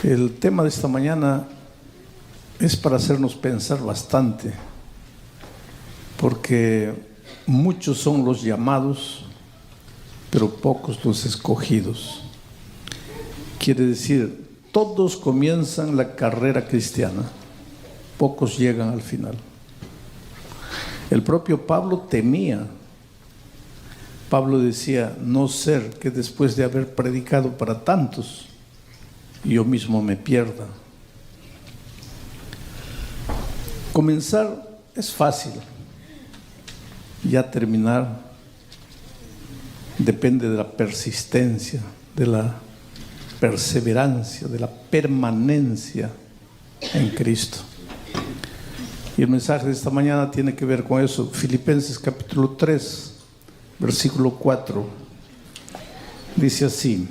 El tema de esta mañana es para hacernos pensar bastante, porque muchos son los llamados, pero pocos los escogidos. Quiere decir, todos comienzan la carrera cristiana, pocos llegan al final. El propio Pablo temía. Pablo decía, no ser que después de haber predicado para tantos, yo mismo me pierda. Comenzar es fácil, ya terminar depende de la persistencia, de la perseverancia, de la permanencia en Cristo. Y el mensaje de esta mañana tiene que ver con eso. Filipenses capítulo 3, versículo 4, dice así: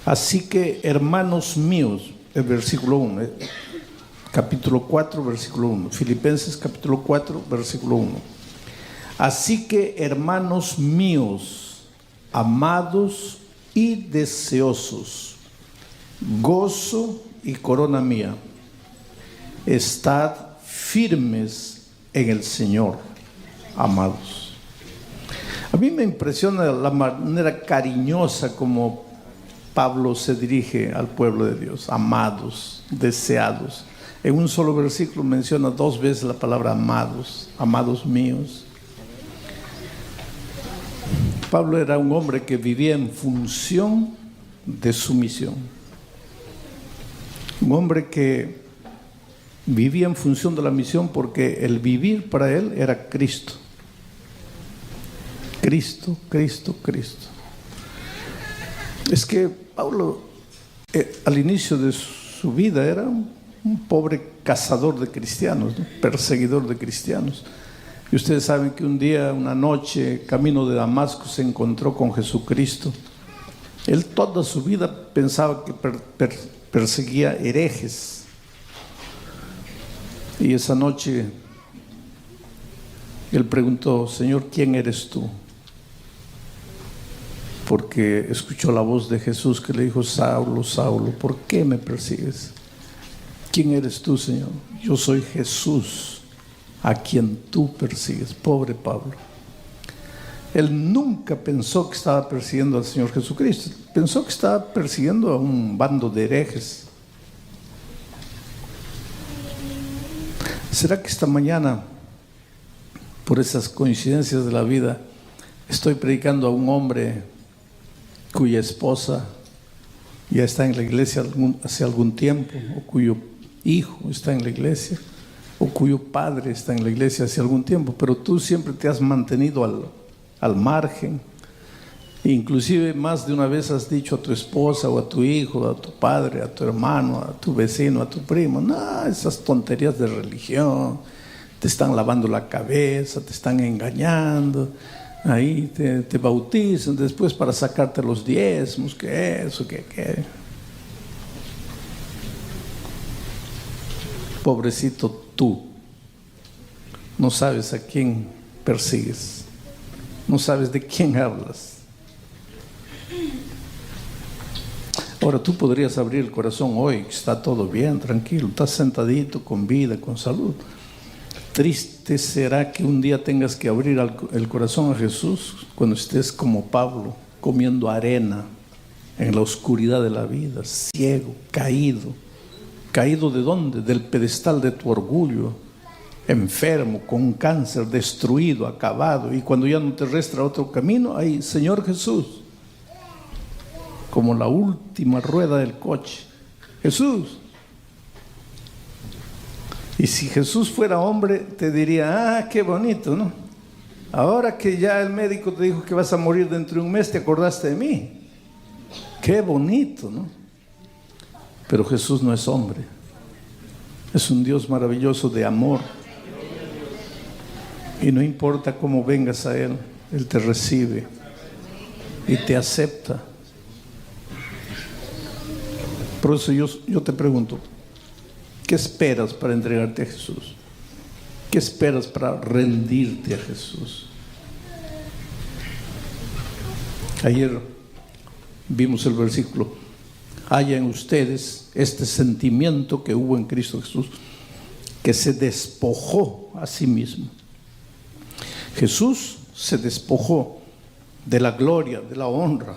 así que, hermanos míos, el versículo 1, capítulo 4, versículo 1, Filipenses capítulo 4, versículo 1. Así que, hermanos míos, amados y deseosos, gozo y corona mía, estad firmes en el Señor, amados. A mí me impresiona la manera cariñosa como Pablo se dirige al pueblo de Dios: amados, deseados. En un solo versículo menciona 2 veces la palabra amados, amados míos. Pablo era un hombre que vivía en función de su misión. Un hombre que vivía en función de la misión porque el vivir para él era Cristo. Cristo, Cristo, Cristo. Es que Pablo, al inicio de su vida, era un pobre cazador de cristianos, ¿no? Perseguidor de cristianos. Y ustedes saben que un día, una noche, camino de Damasco, se encontró con Jesucristo. Él toda su vida pensaba que perseguía herejes. Y esa noche él preguntó: Señor, ¿quién eres tú? Porque escuchó la voz de Jesús que le dijo: Saulo, Saulo, ¿por qué me persigues? ¿Quién eres tú, Señor? Yo soy Jesús, a quien tú persigues. Pobre Pablo. Él nunca pensó que estaba persiguiendo al Señor Jesucristo. Pensó que estaba persiguiendo a un bando de herejes. ¿Será que esta mañana, por esas coincidencias de la vida, estoy predicando a un hombre cuya esposa ya está en la iglesia hace algún tiempo, o cuyo hijo está en la iglesia, o cuyo padre está en la iglesia hace algún tiempo, pero tú siempre te has mantenido al margen? Inclusive más de una vez has dicho a tu esposa o a tu hijo, a tu padre, a tu hermano, a tu vecino, a tu primo: no, esas tonterías de religión, te están lavando la cabeza, te están engañando. Ahí te bautizan después para sacarte los diezmos, que eso, que. Pobrecito tú, no sabes a quién persigues, no sabes de quién hablas. Ahora tú podrías abrir el corazón hoy, está todo bien, tranquilo, estás sentadito, con vida, con salud. Triste será que un día tengas que abrir el corazón a Jesús cuando estés como Pablo, comiendo arena en la oscuridad de la vida, ciego, caído. ¿Caído de dónde? Del pedestal de tu orgullo, enfermo, con un cáncer, destruido, acabado. Y cuando ya no te resta otro camino, ahí, Señor Jesús, como la última rueda del coche. Jesús. Y si Jesús fuera hombre, te diría: ah, qué bonito, ¿no? Ahora que ya el médico te dijo que vas a morir dentro de un mes, te acordaste de mí. Qué bonito, ¿no? Pero Jesús no es hombre. Es un Dios maravilloso de amor. Y no importa cómo vengas a Él, Él te recibe y te acepta. Por eso yo te pregunto: ¿qué esperas para entregarte a Jesús? ¿Qué esperas para rendirte a Jesús? Ayer vimos el versículo: haya en ustedes este sentimiento que hubo en Cristo Jesús, que se despojó a sí mismo. Jesús se despojó de la gloria, de la honra.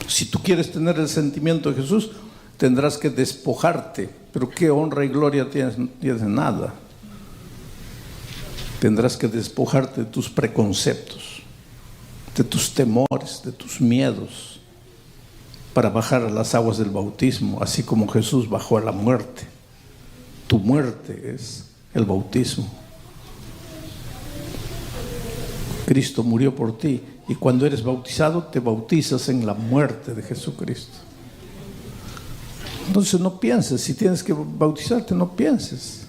Si tú quieres tener el sentimiento de Jesús, tendrás que despojarte. Pero ¿qué honra y gloria tienes? No tienes nada. Tendrás que despojarte de tus preconceptos, de tus temores, de tus miedos, para bajar a las aguas del bautismo, así como Jesús bajó a la muerte. Tu muerte es el bautismo. Cristo murió por ti, y cuando eres bautizado te bautizas en la muerte de Jesucristo. Entonces no pienses, si tienes que bautizarte, no pienses.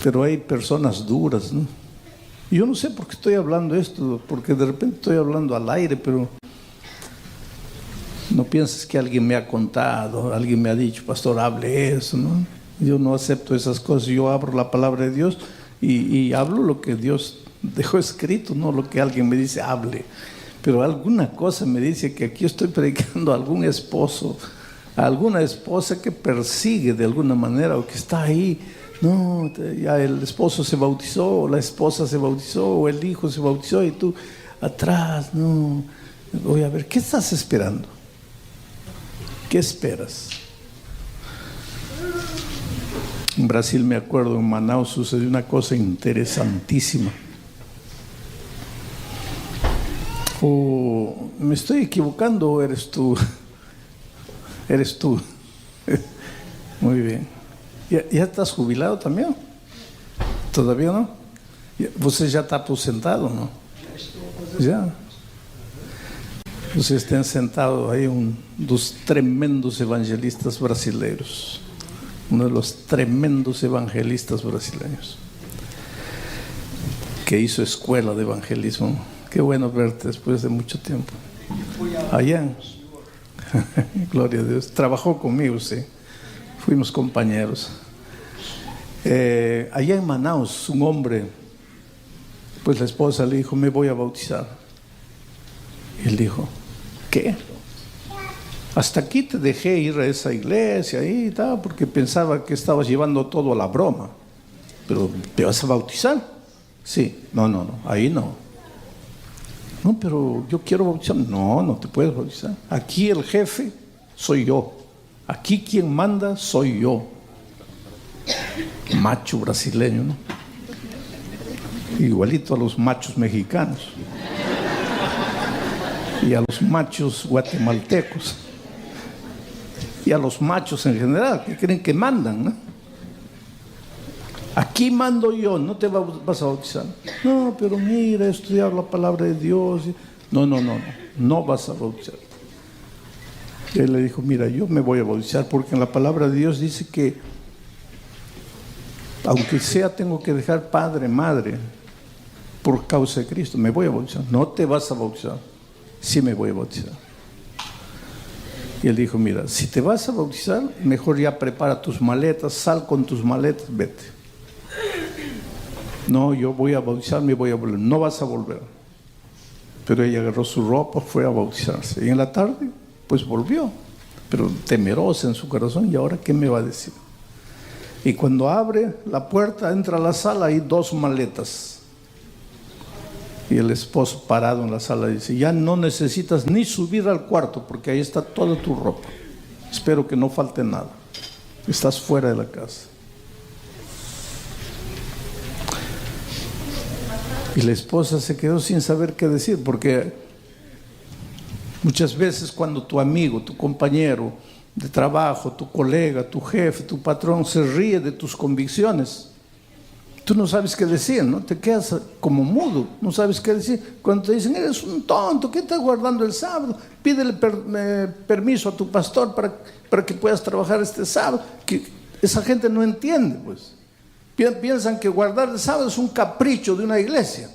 Pero hay personas duras, ¿no? Yo no sé por qué estoy hablando esto, porque de repente estoy hablando al aire, pero no pienses que alguien me ha contado, alguien me ha dicho, pastor, hable eso, ¿no? Yo no acepto esas cosas. Yo abro la palabra de Dios y hablo lo que Dios dejó escrito, no lo que alguien me dice, hable. Pero alguna cosa me dice que aquí estoy predicando a algún esposo, a alguna esposa que persigue de alguna manera o que está ahí. No, ya el esposo se bautizó, o la esposa se bautizó, o el hijo se bautizó y tú atrás, no. Voy a ver, ¿qué estás esperando? ¿Qué esperas? En Brasil, me acuerdo, en Manaus sucedió una cosa interesantísima. ¿O me estoy equivocando o eres tú? Eres tú. Muy bien. ¿Ya estás jubilado también? ¿Todavía no? ¿Você já está aposentado, no? Ya. Vocês têm sentado aí dos tremendos evangelistas brasileiros. Uno de los tremendos evangelistas brasileños, que hizo escuela de evangelismo. Qué bueno verte después de mucho tiempo. Allá. Gloria a Dios. Trabajó conmigo, sí. Fuimos compañeros. Allá en Manaus, un hombre, pues la esposa le dijo, me voy a bautizar. Y él dijo, ¿qué? Hasta aquí te dejé ir a esa iglesia y tal, porque pensaba que estabas llevando todo a la broma. Pero, ¿te vas a bautizar? Sí. No, ahí no. No, pero yo quiero bautizar. No te puedes bautizar. Aquí el jefe soy yo. Aquí quien manda soy yo. Macho brasileño, ¿no? Igualito a los machos mexicanos y a los machos guatemaltecos y a los machos en general, que creen que mandan, ¿no? Aquí mando yo, no te vas a bautizar. No, pero mira, he estudiado la palabra de Dios. No vas a bautizar. Y él le dijo, mira, yo me voy a bautizar porque en la palabra de Dios dice que aunque sea tengo que dejar padre, madre por causa de Cristo, me voy a bautizar. No te vas a bautizar. Sí me voy a bautizar. Y él dijo, mira, si te vas a bautizar, mejor ya prepara tus maletas, sal con tus maletas, vete. No, yo voy a bautizarme y voy a volver. No vas a volver. Pero ella agarró su ropa, fue a bautizarse. Y en la tarde, pues volvió, pero temerosa en su corazón. ¿Y ahora qué me va a decir? Y cuando abre la puerta, entra a la sala, hay 2 maletas. Y el esposo parado en la sala dice, ya no necesitas ni subir al cuarto porque ahí está toda tu ropa. Espero que no falte nada. Estás fuera de la casa. Y la esposa se quedó sin saber qué decir, porque muchas veces cuando tu amigo, tu compañero de trabajo, tu colega, tu jefe, tu patrón se ríe de tus convicciones, tú no sabes qué decir, ¿no? Te quedas como mudo, no sabes qué decir. Cuando te dicen, eres un tonto, ¿qué estás guardando el sábado? Pídele permiso a tu pastor para que puedas trabajar este sábado. Que esa gente no entiende, pues. Piensan que guardar el sábado es un capricho de una iglesia.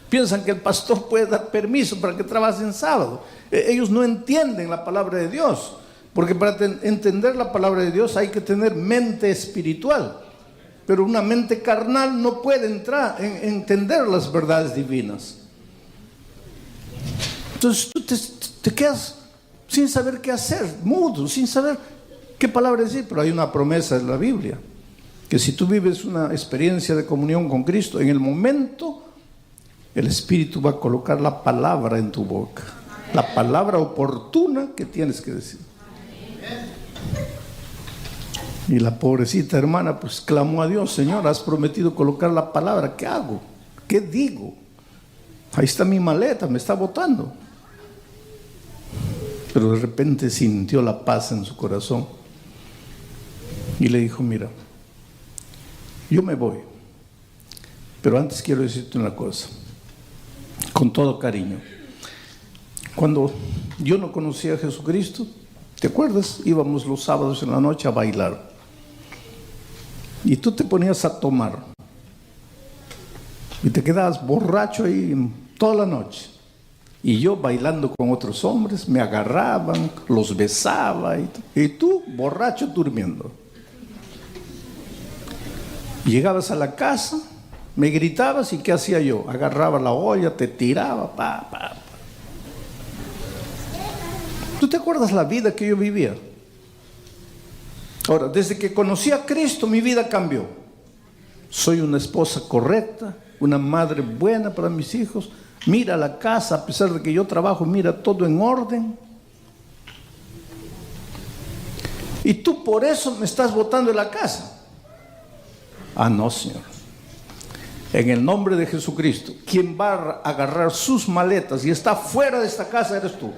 Piensan que el pastor puede dar permiso para que trabajes en sábado. Ellos no entienden la palabra de Dios, porque para entender la palabra de Dios hay que tener mente espiritual. Pero una mente carnal no puede entrar en entender las verdades divinas. Entonces tú te quedas sin saber qué hacer, mudo, sin saber qué palabra decir. Pero hay una promesa en la Biblia, que si tú vives una experiencia de comunión con Cristo, en el momento el Espíritu va a colocar la palabra en tu boca, la palabra oportuna que tienes que decir. Y la pobrecita hermana pues clamó a Dios: Señor, has prometido colocar la palabra, ¿qué hago? ¿Qué digo? Ahí está mi maleta, me está botando. Pero de repente sintió la paz en su corazón y le dijo: mira, yo me voy, pero antes quiero decirte una cosa, con todo cariño. Cuando yo no conocía a Jesucristo, ¿te acuerdas? Íbamos los sábados en la noche a bailar y tú te ponías a tomar y te quedabas borracho ahí toda la noche. Y yo bailando con otros hombres, me agarraban, los besaba y tú borracho durmiendo. Llegabas a la casa, me gritabas y ¿qué hacía yo? Agarraba la olla, te tiraba, pa. ¿Tú te acuerdas la vida que yo vivía? Ahora, desde que conocí a Cristo, mi vida cambió. Soy una esposa correcta, una madre buena para mis hijos. Mira la casa, a pesar de que yo trabajo, mira todo en orden. Y tú por eso me estás botando de la casa. Ah, no, Señor. En el nombre de Jesucristo, quien va a agarrar sus maletas y está fuera de esta casa eres tú.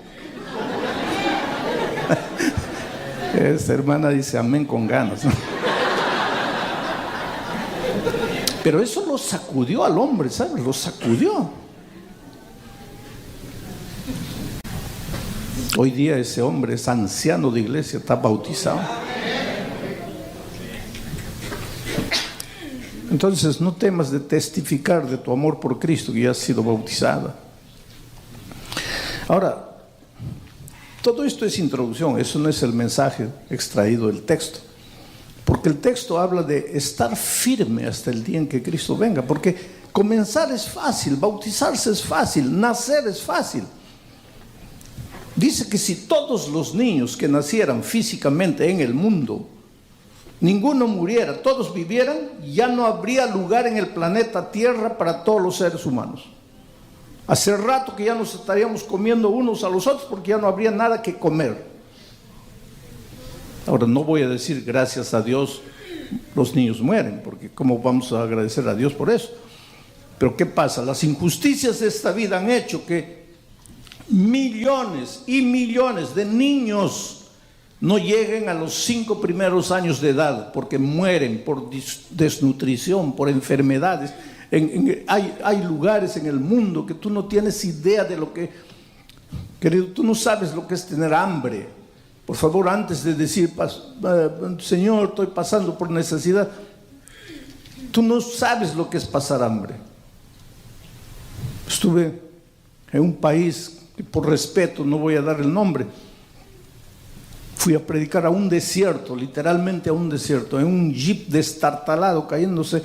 Esta hermana dice amén con ganas, ¿no? Pero eso lo sacudió al hombre, ¿sabes? Lo sacudió. Hoy día ese hombre es anciano de iglesia, está bautizado. Entonces no temas de testificar de tu amor por Cristo, que ya has sido bautizada. Ahora, todo esto es introducción, eso no es el mensaje extraído del texto. Porque el texto habla de estar firme hasta el día en que Cristo venga. Porque comenzar es fácil, bautizarse es fácil, nacer es fácil. Dice que si todos los niños que nacieran físicamente en el mundo, ninguno muriera, todos vivieran, ya no habría lugar en el planeta Tierra para todos los seres humanos. Hace rato que ya nos estaríamos comiendo unos a los otros porque ya no habría nada que comer. Ahora, no voy a decir gracias a Dios los niños mueren, porque ¿cómo vamos a agradecer a Dios por eso? Pero ¿qué pasa? Las injusticias de esta vida han hecho que millones y millones de niños no lleguen a los 5 primeros años de edad porque mueren por desnutrición, por enfermedades. Hay lugares en el mundo que tú no tienes idea de lo que, querido, tú no sabes lo que es tener hambre. Por favor, antes de decir, Señor, estoy pasando por necesidad, tú no sabes lo que es pasar hambre. Estuve en un país que por respeto no voy a dar el nombre. Fui a predicar a un desierto, literalmente a un desierto, en un jeep destartalado, cayéndose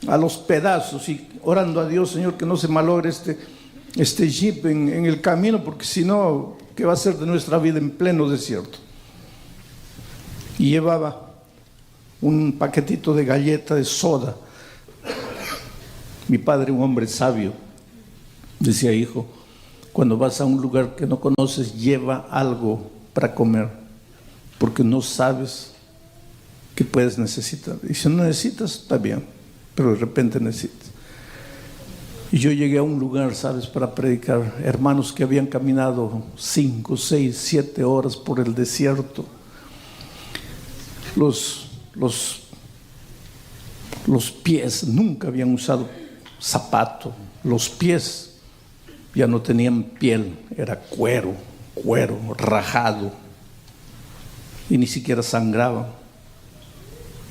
a los pedazos y orando a Dios, Señor, que no se malogre este jeep en el camino, porque si no, ¿qué va a ser de nuestra vida en pleno desierto? Y llevaba un paquetito de galleta de soda. Mi padre, un hombre sabio, decía: hijo, cuando vas a un lugar que no conoces, lleva algo para comer, porque no sabes qué puedes necesitar. Y si no necesitas, está bien, pero de repente necesitas. Y yo llegué a un lugar, ¿sabes?, para predicar. Hermanos que habían caminado 5, 6, 7 horas por el desierto. Los pies nunca habían usado zapato. Los pies ya no tenían piel, era cuero rajado. Y ni siquiera sangraban.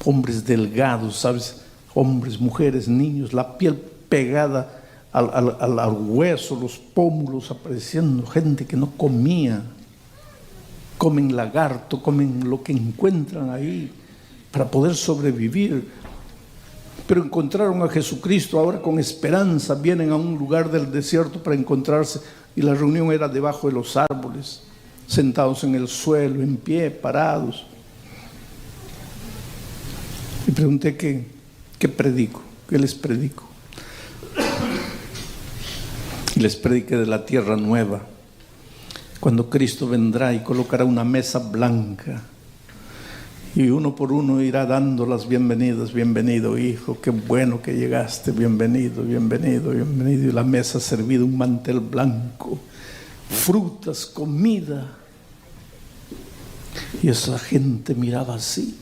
Hombres delgados, ¿sabes? Hombres, mujeres, niños, la piel pegada al hueso, los pómulos apareciendo, gente que no comía. Comen lagarto, comen lo que encuentran ahí para poder sobrevivir. Pero encontraron a Jesucristo, ahora con esperanza vienen a un lugar del desierto para encontrarse y la reunión era debajo de los árboles, sentados en el suelo, en pie, parados. Y pregunté qué predico, qué les predico. Y les prediqué de la tierra nueva, cuando Cristo vendrá y colocará una mesa blanca, y uno por uno irá dando las bienvenidas. Bienvenido, hijo, qué bueno que llegaste, bienvenido, bienvenido, bienvenido. Y la mesa servida, un mantel blanco, frutas, comida. Y esa gente miraba así,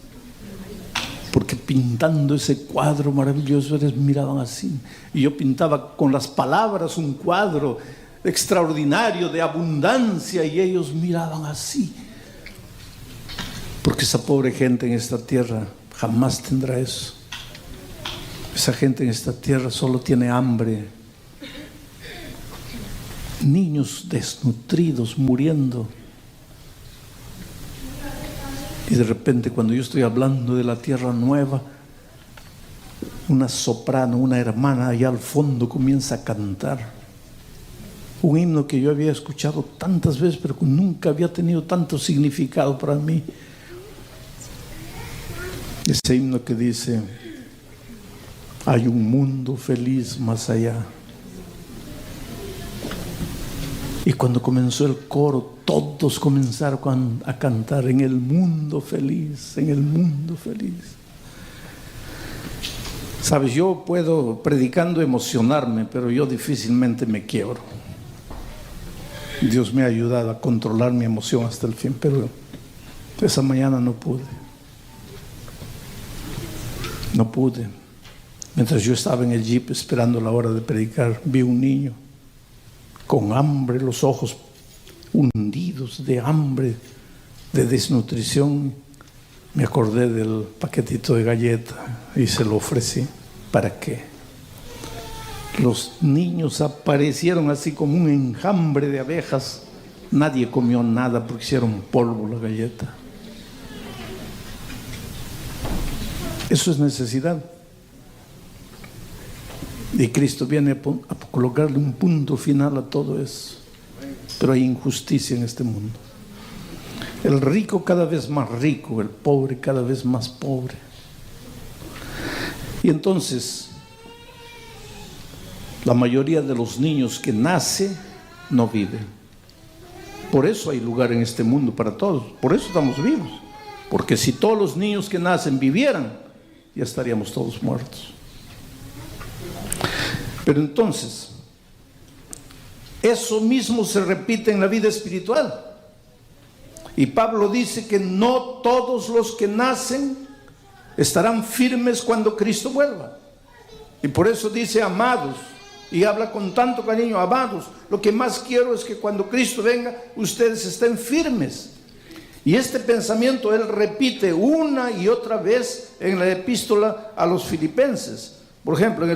porque pintando ese cuadro maravilloso ellos miraban así. Y yo pintaba con las palabras un cuadro extraordinario de abundancia, y ellos miraban así. Porque esa pobre gente en esta tierra jamás tendrá eso. Esa gente en esta tierra solo tiene hambre. Niños desnutridos muriendo. Y de repente, cuando yo estoy hablando de la tierra nueva, una soprano, una hermana allá al fondo comienza a cantar un himno que yo había escuchado tantas veces, pero que nunca había tenido tanto significado para mí. Ese himno que dice: hay un mundo feliz más allá. Y cuando comenzó el coro, todos comenzaron a cantar: en el mundo feliz, en el mundo feliz. Sabes, yo puedo predicando emocionarme, pero yo difícilmente me quiebro. Dios me ha ayudado a controlar mi emoción hasta el fin, pero esa mañana no pude. No pude. Mientras yo estaba en el jeep esperando la hora de predicar, vi un niño con hambre, los ojos hundidos de hambre, de desnutrición. Me acordé del paquetito de galleta y se lo ofrecí. ¿Para qué? Los niños aparecieron así como un enjambre de abejas. Nadie comió nada porque hicieron polvo la galleta. Eso es necesidad. Y Cristo viene a colocarle un punto final a todo eso. Pero hay injusticia en este mundo. El rico cada vez más rico, el pobre cada vez más pobre. Y entonces, la mayoría de los niños que nacen no viven. Por eso hay lugar en este mundo para todos. Por eso estamos vivos. Porque si todos los niños que nacen vivieran, ya estaríamos todos muertos. Pero entonces, eso mismo se repite en la vida espiritual. Y Pablo dice que no todos los que nacen estarán firmes cuando Cristo vuelva. Y por eso dice amados, y habla con tanto cariño: amados, lo que más quiero es que cuando Cristo venga, ustedes estén firmes. Y este pensamiento él repite una y otra vez en la epístola a los Filipenses. Por ejemplo, en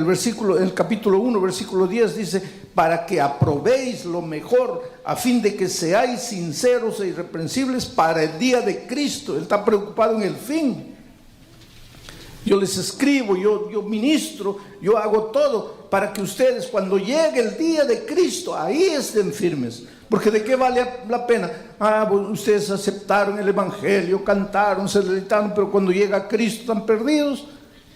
el capítulo 1, versículo 10 dice: para que aprobéis lo mejor, a fin de que seáis sinceros e irreprensibles para el día de Cristo. Él está preocupado en el fin. Yo les escribo, yo ministro, yo hago todo para que ustedes, cuando llegue el día de Cristo, ahí estén firmes. Porque ¿de qué vale la pena? Ustedes aceptaron el evangelio, cantaron, se deleitaron, pero cuando llega Cristo están perdidos.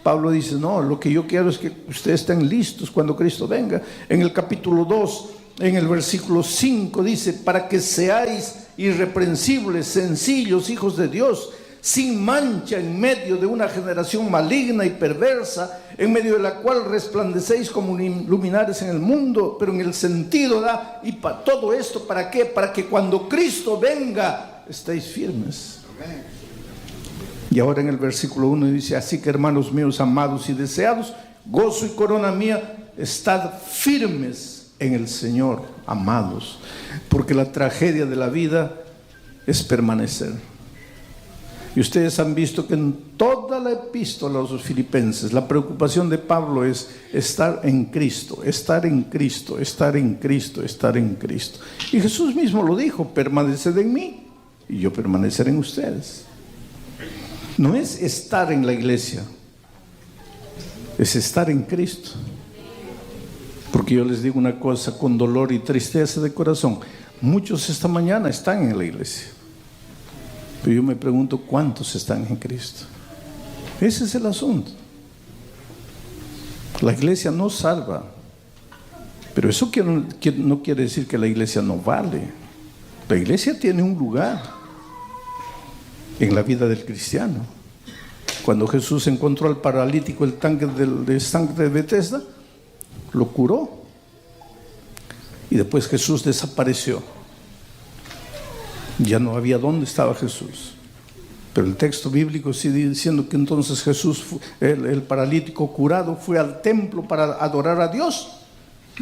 Pablo dice: no, lo que yo quiero es que ustedes estén listos cuando Cristo venga. En el capítulo 2, en el versículo 5 dice: para que seáis irreprensibles, sencillos, hijos de Dios, sin mancha en medio de una generación maligna y perversa, en medio de la cual resplandecéis como luminares en el mundo. Pero en el sentido y para todo esto, ¿para qué? Para que cuando Cristo venga estéis firmes. Amén. Y ahora en el versículo 1 dice: así que, hermanos míos amados y deseados, gozo y corona mía, estad firmes en el Señor, amados, porque la tragedia de la vida es permanecer. Y ustedes han visto que en toda la epístola a los Filipenses, la preocupación de Pablo es estar en Cristo, estar en Cristo, estar en Cristo, estar en Cristo. Y Jesús mismo lo dijo: permaneced en mí y yo permaneceré en ustedes. No es estar en la iglesia, es estar en Cristo. Porque yo les digo una cosa con dolor y tristeza de corazón. Muchos esta mañana están en la iglesia, pero yo me pregunto cuántos están en Cristo. Ese es el asunto. La iglesia no salva, pero eso no quiere decir que la iglesia no vale. La iglesia tiene un lugar en la vida del cristiano. Cuando Jesús encontró al paralítico el estanque de Betesda, lo curó y después Jesús desapareció. Ya no había dónde estaba Jesús. Pero el texto bíblico sigue diciendo que entonces Jesús, el paralítico curado, fue al templo para adorar a Dios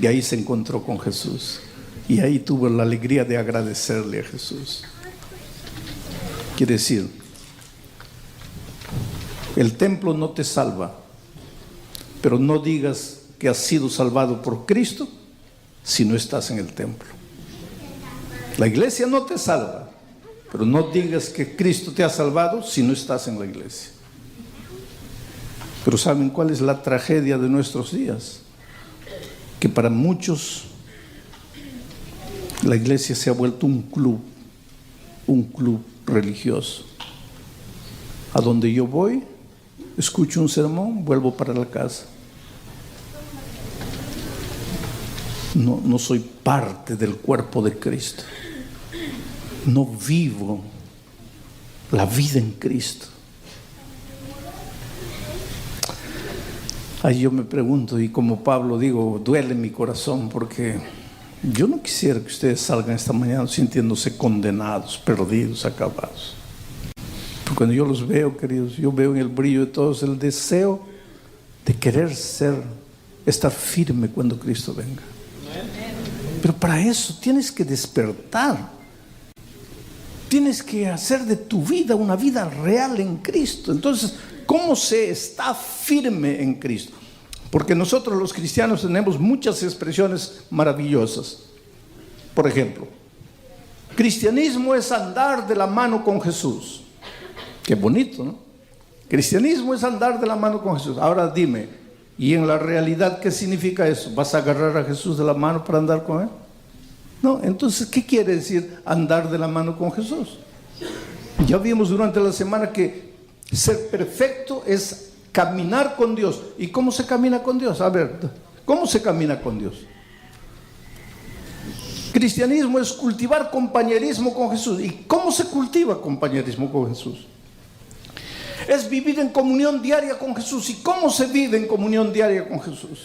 y ahí se encontró con Jesús y ahí tuvo la alegría de agradecerle a Jesús. Quiere decir, el templo no te salva, pero no digas que has sido salvado por Cristo si no estás en el templo. La iglesia no te salva, pero no digas que Cristo te ha salvado si no estás en la iglesia. Pero ¿saben cuál es la tragedia de nuestros días? Que para muchos la iglesia se ha vuelto un club religioso. A donde yo voy, escucho un sermón, vuelvo para la casa. No soy parte del cuerpo de Cristo. No vivo la vida en Cristo. Ahí yo me pregunto, y como Pablo digo, duele mi corazón, porque yo no quisiera que ustedes salgan esta mañana sintiéndose condenados, perdidos, acabados. Porque cuando yo los veo, queridos, yo veo en el brillo de todos el deseo de querer estar firme cuando Cristo venga. Pero para eso tienes que despertar. Tienes que hacer de tu vida una vida real en Cristo. Entonces, ¿cómo se está firme en Cristo? Porque nosotros los cristianos tenemos muchas expresiones maravillosas. Por ejemplo, cristianismo es andar de la mano con Jesús. Qué bonito, ¿no? Cristianismo es andar de la mano con Jesús. Ahora dime, ¿y en la realidad qué significa eso? ¿Vas a agarrar a Jesús de la mano para andar con Él? No, entonces, ¿qué quiere decir andar de la mano con Jesús? Ya vimos durante la semana que ser perfecto es caminar con Dios. ¿Y cómo se camina con Dios? A ver, ¿cómo se camina con Dios? Cristianismo es cultivar compañerismo con Jesús. ¿Y cómo se cultiva compañerismo con Jesús? Es vivir en comunión diaria con Jesús. ¿Y cómo se vive en comunión diaria con Jesús?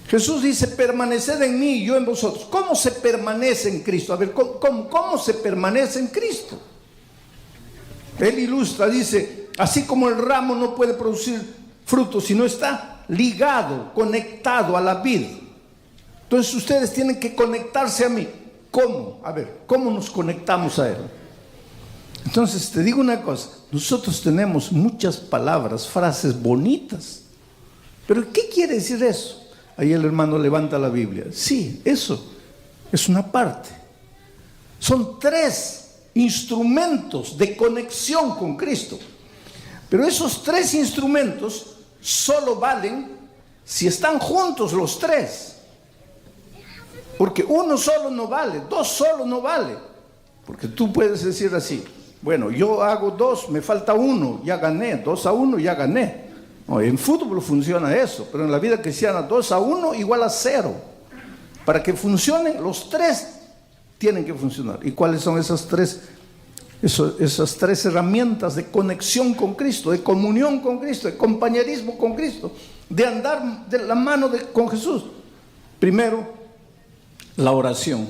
Jesús dice, permaneced en mí y yo en vosotros. ¿Cómo se permanece en Cristo? A ver, ¿cómo se permanece en Cristo? Él ilustra, dice, así como el ramo no puede producir frutos si no está ligado, conectado a la vid. Entonces ustedes tienen que conectarse a mí. ¿Cómo? A ver, ¿cómo nos conectamos a Él? Entonces te digo una cosa, nosotros tenemos muchas palabras, frases bonitas, pero ¿qué quiere decir eso? Ahí el hermano levanta la Biblia. Sí, eso es una parte. Son 3 instrumentos de conexión con Cristo. Pero esos 3 instrumentos solo valen si están juntos los 3. Porque uno solo no vale, 2 solo no vale. Porque tú puedes decir así, bueno, yo hago 2, me falta 1, ya gané, 2-1, ya gané. No, en fútbol funciona eso, pero en la vida cristiana 2-1 igual a 0. Para que funcionen, los 3 tienen que funcionar. ¿Y cuáles son esas 3 herramientas de conexión con Cristo, de comunión con Cristo, de compañerismo con Cristo, de andar de la mano con Jesús? Primero, la oración.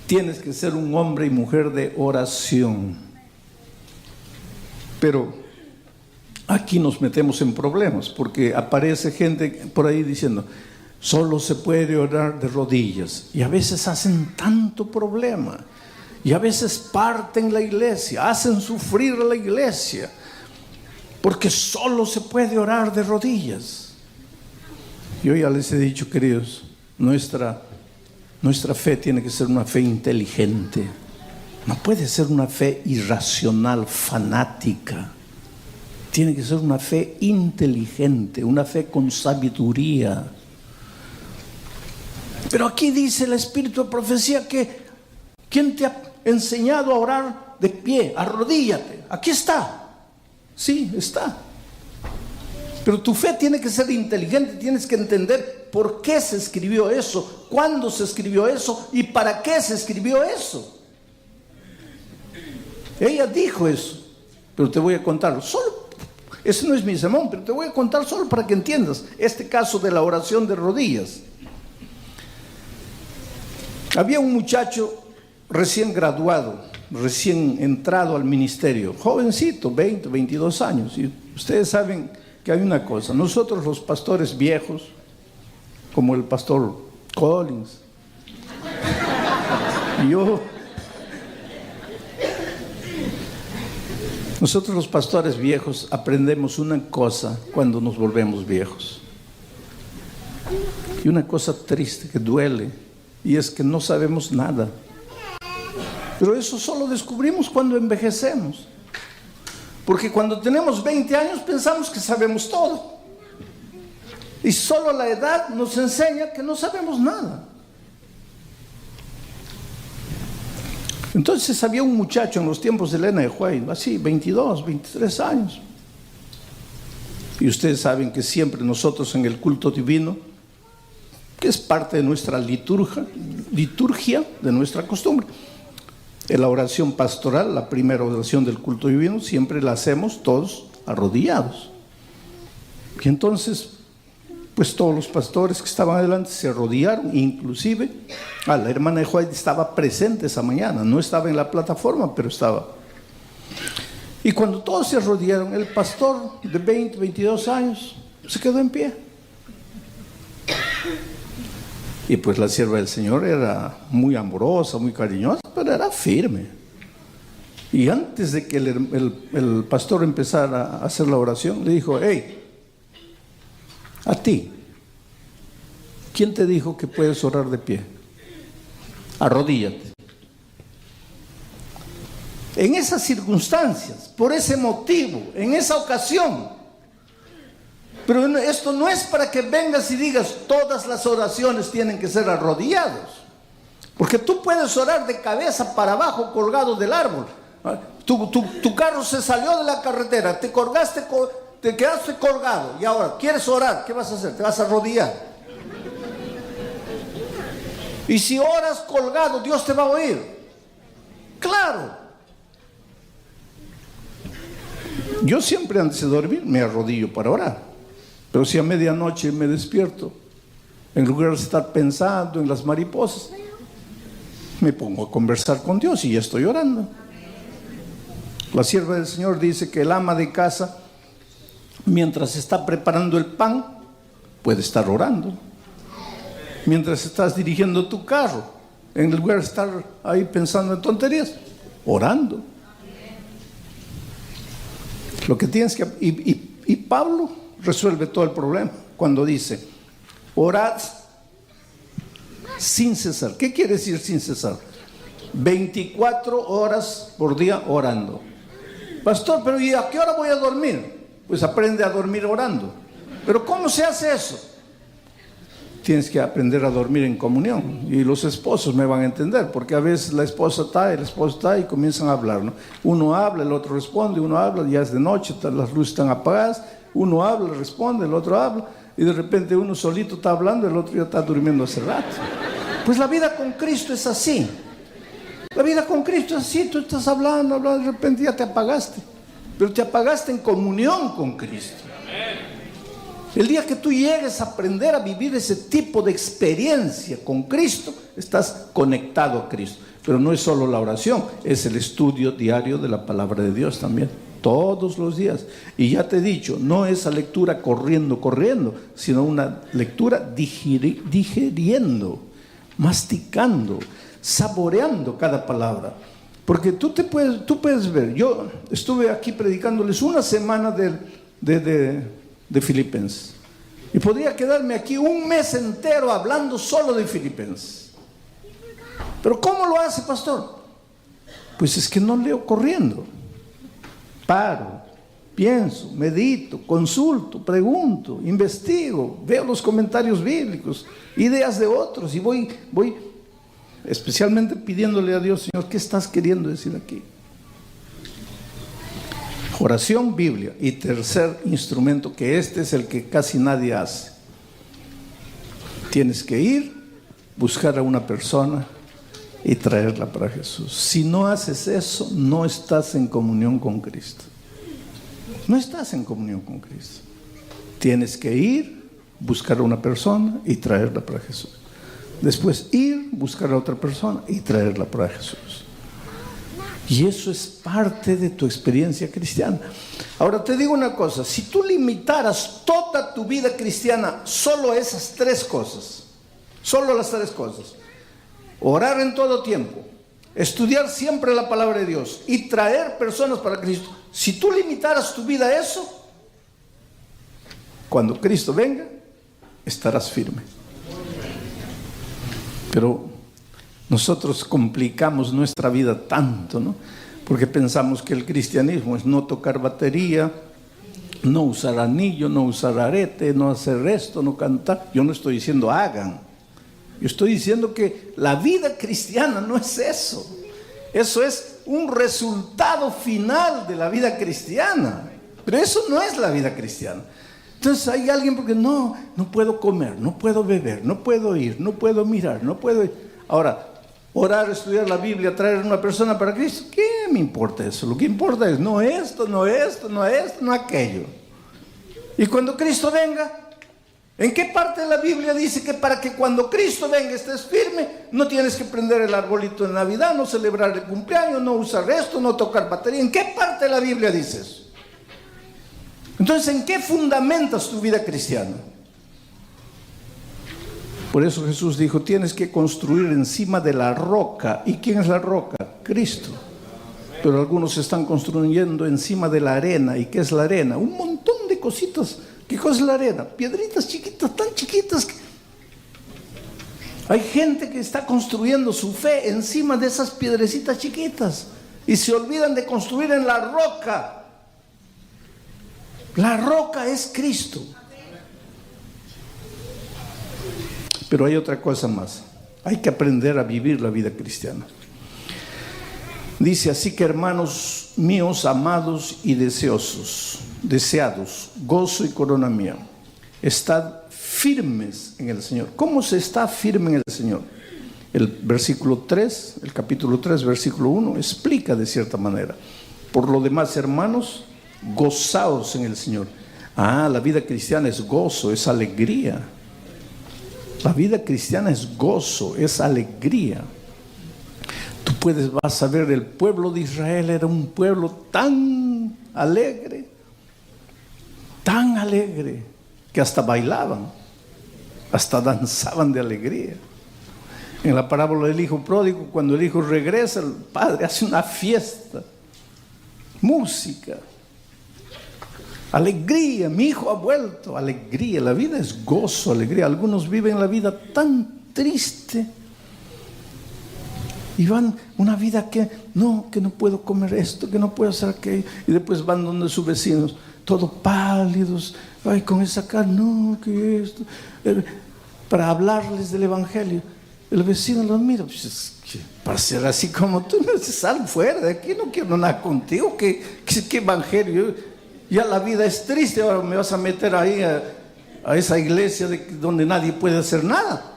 Tienes que ser un hombre y mujer de oración. Pero aquí nos metemos en problemas, porque aparece gente por ahí diciendo, solo se puede orar de rodillas. Y a veces hacen tanto problema. Y a veces parten la iglesia, hacen sufrir a la iglesia, porque solo se puede orar de rodillas. Yo ya les he dicho, queridos, nuestra fe tiene que ser una fe inteligente. No puede ser una fe irracional, fanática. Tiene que ser una fe inteligente, una fe con sabiduría. Pero aquí dice el Espíritu de profecía que ¿quién te ha enseñado a orar de pie? Arrodíllate. Aquí está. Sí, está. Pero tu fe tiene que ser inteligente, tienes que entender por qué se escribió eso, cuándo se escribió eso y para qué se escribió eso. Ella dijo eso, pero te voy a contar solo. Ese no es mi sermón, pero te voy a contar solo para que entiendas este caso de la oración de rodillas. Había un muchacho recién graduado, recién entrado al ministerio, jovencito, 20, 22 años. Y ustedes saben que hay una cosa, nosotros los pastores viejos, como el pastor Collins, y yo, nosotros los pastores viejos aprendemos una cosa cuando nos volvemos viejos. Y una cosa triste que duele, y es que no sabemos nada. Pero eso solo descubrimos cuando envejecemos. Porque cuando tenemos 20 años pensamos que sabemos todo. Y solo la edad nos enseña que no sabemos nada. Entonces había un muchacho en los tiempos de Elena de White, así, 22, 23 años. Y ustedes saben que siempre nosotros en el culto divino, que es parte de nuestra liturgia, de nuestra costumbre, en la oración pastoral, la primera oración del culto divino, siempre la hacemos todos arrodillados. Y entonces, pues todos los pastores que estaban adelante se arrodillaron, inclusive la hermana de White estaba presente esa mañana, no estaba en la plataforma, pero estaba. Y cuando todos se arrodillaron, el pastor de 20, 22 años se quedó en pie. Y pues la sierva del Señor era muy amorosa, muy cariñosa, pero era firme. Y antes de que el pastor empezara a hacer la oración, le dijo: hey, a ti, ¿quién te dijo que puedes orar de pie? Arrodíllate. En esas circunstancias, por ese motivo, en esa ocasión. Pero esto no es para que vengas y digas todas las oraciones tienen que ser arrodillados. Porque tú puedes orar de cabeza para abajo colgado del árbol. Tu carro se salió de la carretera, te quedaste colgado y ahora quieres orar, ¿qué vas a hacer? Te vas a arrodillar. Y si oras colgado, Dios te va a oír. Claro. Yo siempre antes de dormir me arrodillo para orar. Pero si a medianoche me despierto, en lugar de estar pensando en las mariposas, me pongo a conversar con Dios y ya estoy orando. La sierva del Señor dice que el ama de casa, mientras está preparando el pan, puede estar orando. Mientras estás dirigiendo tu carro, en lugar de estar ahí pensando en tonterías, orando. Lo que tienes que... Y Pablo resuelve todo el problema cuando dice: orad sin cesar. ¿Qué quiere decir sin cesar? 24 horas por día orando. Pastor, pero ¿y a qué hora voy a dormir? Pues aprende a dormir orando. ¿Pero cómo se hace eso? Tienes que aprender a dormir en comunión. Y los esposos me van a entender, porque a veces la esposa está y el esposo está y comienzan a hablar, ¿no? Uno habla, el otro responde, uno habla, ya es de noche, las luces están apagadas. Uno habla, responde, el otro habla, y de repente uno solito está hablando, el otro ya está durmiendo hace rato. Pues la vida con Cristo es así. La vida con Cristo es así. Tú estás hablando, de repente ya te apagaste. Pero te apagaste en comunión con Cristo. El día que tú llegues a aprender a vivir ese tipo de experiencia con Cristo, estás conectado a Cristo. Pero no es solo la oración, es el estudio diario de la palabra de Dios también. Todos los días. Y ya te he dicho, no esa lectura corriendo, sino una lectura digiriendo, masticando, saboreando cada palabra. Porque tú puedes ver, yo estuve aquí predicándoles una semana de Filipenses. Y podría quedarme aquí un mes entero hablando solo de Filipenses. Pero ¿cómo lo hace, pastor? Pues es que no leo corriendo. Paro, pienso, medito, consulto, pregunto, investigo, veo los comentarios bíblicos, ideas de otros y voy especialmente pidiéndole a Dios, Señor, ¿qué estás queriendo decir aquí? Oración, Biblia. Y tercer instrumento, que este es el que casi nadie hace. Tienes que ir, buscar a una persona y traerla para Jesús. Si no haces eso, no estás en comunión con Cristo. No estás en comunión con Cristo. Tienes que ir, buscar a una persona y traerla para Jesús. Después ir, buscar a otra persona y traerla para Jesús. Y eso es parte de tu experiencia cristiana. Ahora te digo una cosa, si tú limitaras toda tu vida cristiana solo a esas tres cosas, solo las tres cosas, orar en todo tiempo, estudiar siempre la palabra de Dios y traer personas para Cristo, si tú limitaras tu vida a eso, cuando Cristo venga, estarás firme. Pero nosotros complicamos nuestra vida tanto, ¿no? Porque pensamos que el cristianismo es no tocar batería, no usar anillo, no usar arete, no hacer esto, no cantar. Yo no estoy diciendo hagan. Yo estoy diciendo que la vida cristiana no es eso. Eso es un resultado final de la vida cristiana. Pero eso no es la vida cristiana. Entonces hay alguien porque no puedo comer, no puedo beber, no puedo ir, no puedo mirar, no puedo ir. Ahora, orar, estudiar la Biblia, traer a una persona para Cristo, ¿qué me importa eso? Lo que importa es no esto, no aquello. Y cuando Cristo venga, ¿en qué parte de la Biblia dice que para que cuando Cristo venga estés firme, no tienes que prender el arbolito de Navidad, no celebrar el cumpleaños, no usar esto, no tocar batería? ¿En qué parte de la Biblia dice eso? Entonces, ¿en qué fundamentas tu vida cristiana? Por eso Jesús dijo, tienes que construir encima de la roca. ¿Y quién es la roca? Cristo. Pero algunos están construyendo encima de la arena. ¿Y qué es la arena? Un montón de cositas. ¿Qué cosa es la arena? Piedritas chiquitas, tan chiquitas. Hay gente que está construyendo su fe encima de esas piedrecitas chiquitas y se olvidan de construir en la roca. La roca es Cristo. Pero hay otra cosa más. Hay que aprender a vivir la vida cristiana. Dice, así que hermanos míos, amados y deseados, gozo y corona mía, estad firmes en el Señor. ¿Cómo se está firme en el Señor? El versículo 3, el capítulo 3, versículo 1, explica de cierta manera. Por lo demás, hermanos, gozaos en el Señor. La vida cristiana es gozo, es alegría. La vida cristiana es gozo, es alegría. Tú vas a ver, el pueblo de Israel era un pueblo tan alegre, que hasta bailaban, hasta danzaban de alegría. En la parábola del hijo pródigo, cuando el hijo regresa, el padre hace una fiesta, música, alegría, mi hijo ha vuelto, alegría. La vida es gozo, alegría. Algunos viven la vida tan triste y van una vida que no puedo comer esto, que no puedo hacer aquello, y después van donde sus vecinos, todos pálidos, ay, con esa cara, no, que esto, para hablarles del evangelio. El vecino los mira, pues, para ser así como tú, no, sal fuera de aquí, no quiero nada contigo, ¿qué evangelio? Ya la vida es triste, ahora me vas a meter ahí a esa iglesia donde nadie puede hacer nada.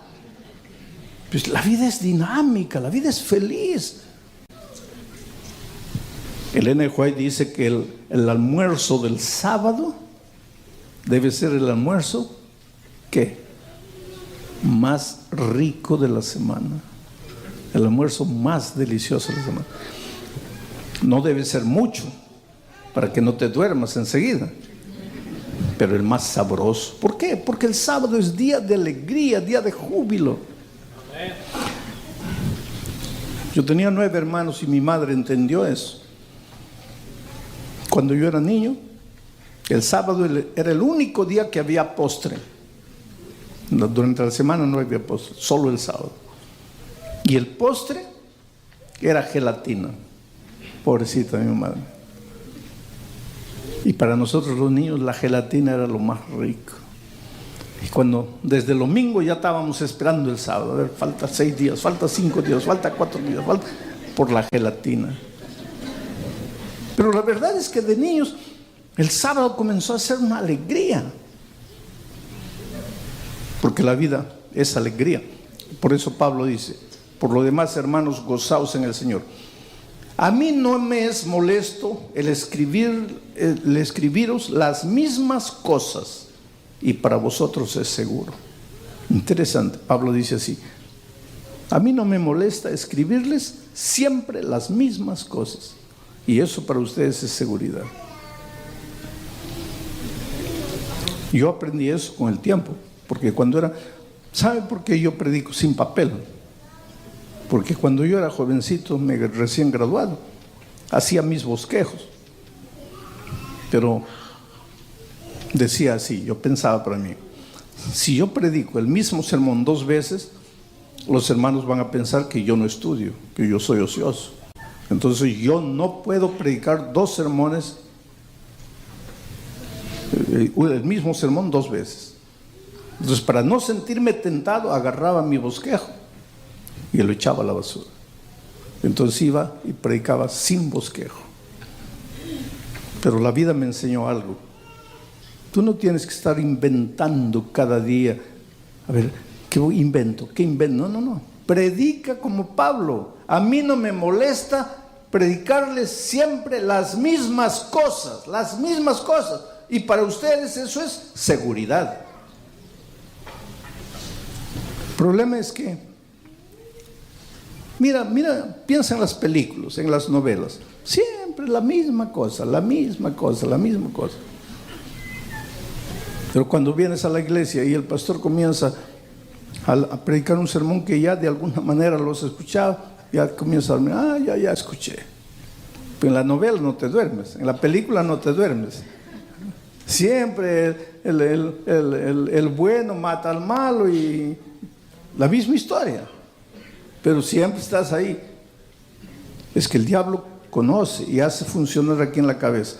Pues la vida es dinámica, la vida es feliz. Elena White dice que el almuerzo del sábado debe ser el almuerzo, ¿qué? Más rico de la semana. El almuerzo más delicioso de la semana. No debe ser mucho, para que no te duermas enseguida, pero el más sabroso. ¿Por qué? Porque el sábado es día de alegría, día de júbilo. Yo tenía 9 hermanos y mi madre entendió eso. Cuando yo era niño, el sábado era el único día que había postre. Durante la semana no había postre, solo el sábado. Y el postre era gelatina. Pobrecita mi madre. Y para nosotros los niños la gelatina era lo más rico. Y cuando desde el domingo ya estábamos esperando el sábado, a ver, falta 6 días, falta 5 días, falta 4 días, falta por la gelatina. Pero la verdad es que de niños el sábado comenzó a ser una alegría. Porque la vida es alegría. Por eso Pablo dice, por lo demás, hermanos, gozaos en el Señor. A mí no me es molesto el escribiros las mismas cosas, y para vosotros es seguro. Interesante, Pablo dice así: a mí no me molesta escribirles siempre las mismas cosas, y eso para ustedes es seguridad. Yo aprendí eso con el tiempo, porque cuando era... ¿Sabe por qué yo predico sin papel? Porque cuando yo era jovencito, recién graduado, hacía mis bosquejos. Pero decía así, yo pensaba para mí, si yo predico el mismo sermón 2 veces, los hermanos van a pensar que yo no estudio, que yo soy ocioso. Entonces yo no puedo predicar 2 sermones, el mismo sermón 2 veces. Entonces, para no sentirme tentado, agarraba mi bosquejo y lo echaba a la basura. Entonces iba y predicaba sin bosquejo. Pero la vida me enseñó algo. Tú no tienes que estar inventando cada día. A ver, ¿qué invento? ¿Qué invento? No. Predica como Pablo. A mí no me molesta predicarles siempre las mismas cosas. Y para ustedes eso es seguridad. El problema es que, mira, piensa en las películas, en las novelas. Siempre la misma cosa. Pero cuando vienes a la iglesia y el pastor comienza a predicar un sermón que ya de alguna manera lo has escuchado, ya comienza a dormir. Ya escuché. Pero en la novela no te duermes, en la película no te duermes. Siempre el bueno mata al malo y la misma historia, pero siempre estás ahí. Es que el diablo conoce y hace funcionar aquí en la cabeza.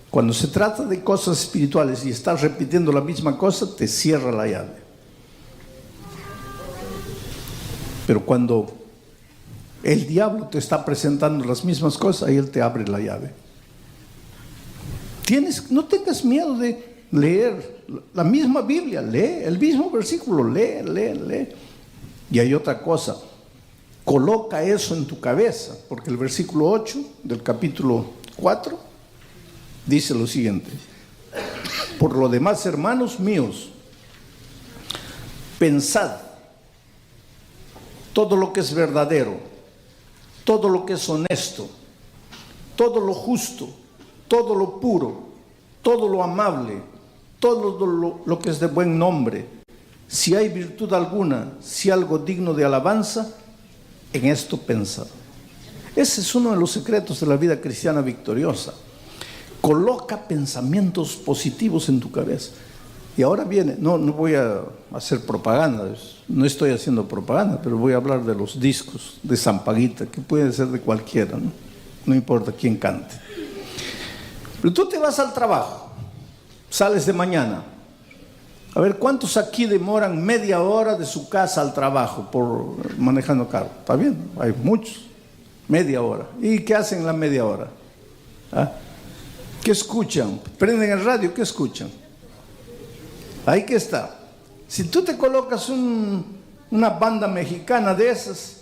Cuando se trata de cosas espirituales y estás repitiendo la misma cosa, te cierra la llave. Pero cuando el diablo te está presentando las mismas cosas, ahí él te abre la llave. No tengas miedo de leer la misma Biblia, lee el mismo versículo, lee. Y hay otra cosa, coloca eso en tu cabeza, porque el versículo 8 del capítulo 4 dice lo siguiente: por lo demás, hermanos míos, pensad todo lo que es verdadero, todo lo que es honesto, todo lo justo, todo lo puro, todo lo amable, todo lo que es de buen nombre, si hay virtud alguna, si algo digno de alabanza, en esto pensad. Ese es uno de los secretos de la vida cristiana victoriosa. Coloca pensamientos positivos en tu cabeza. Y ahora viene, no voy a hacer propaganda, no estoy haciendo propaganda, pero voy a hablar de los discos de Sampaguita, que pueden ser de cualquiera, no importa quién cante. Pero tú te vas al trabajo, sales de mañana. A ver, ¿cuántos aquí demoran media hora de su casa al trabajo por manejando carro? ¿Está bien? Hay muchos. Media hora. ¿Y qué hacen en la media hora? ¿Qué escuchan? Prenden el radio, ¿qué escuchan? Ahí que está. Si tú te colocas una banda mexicana de esas,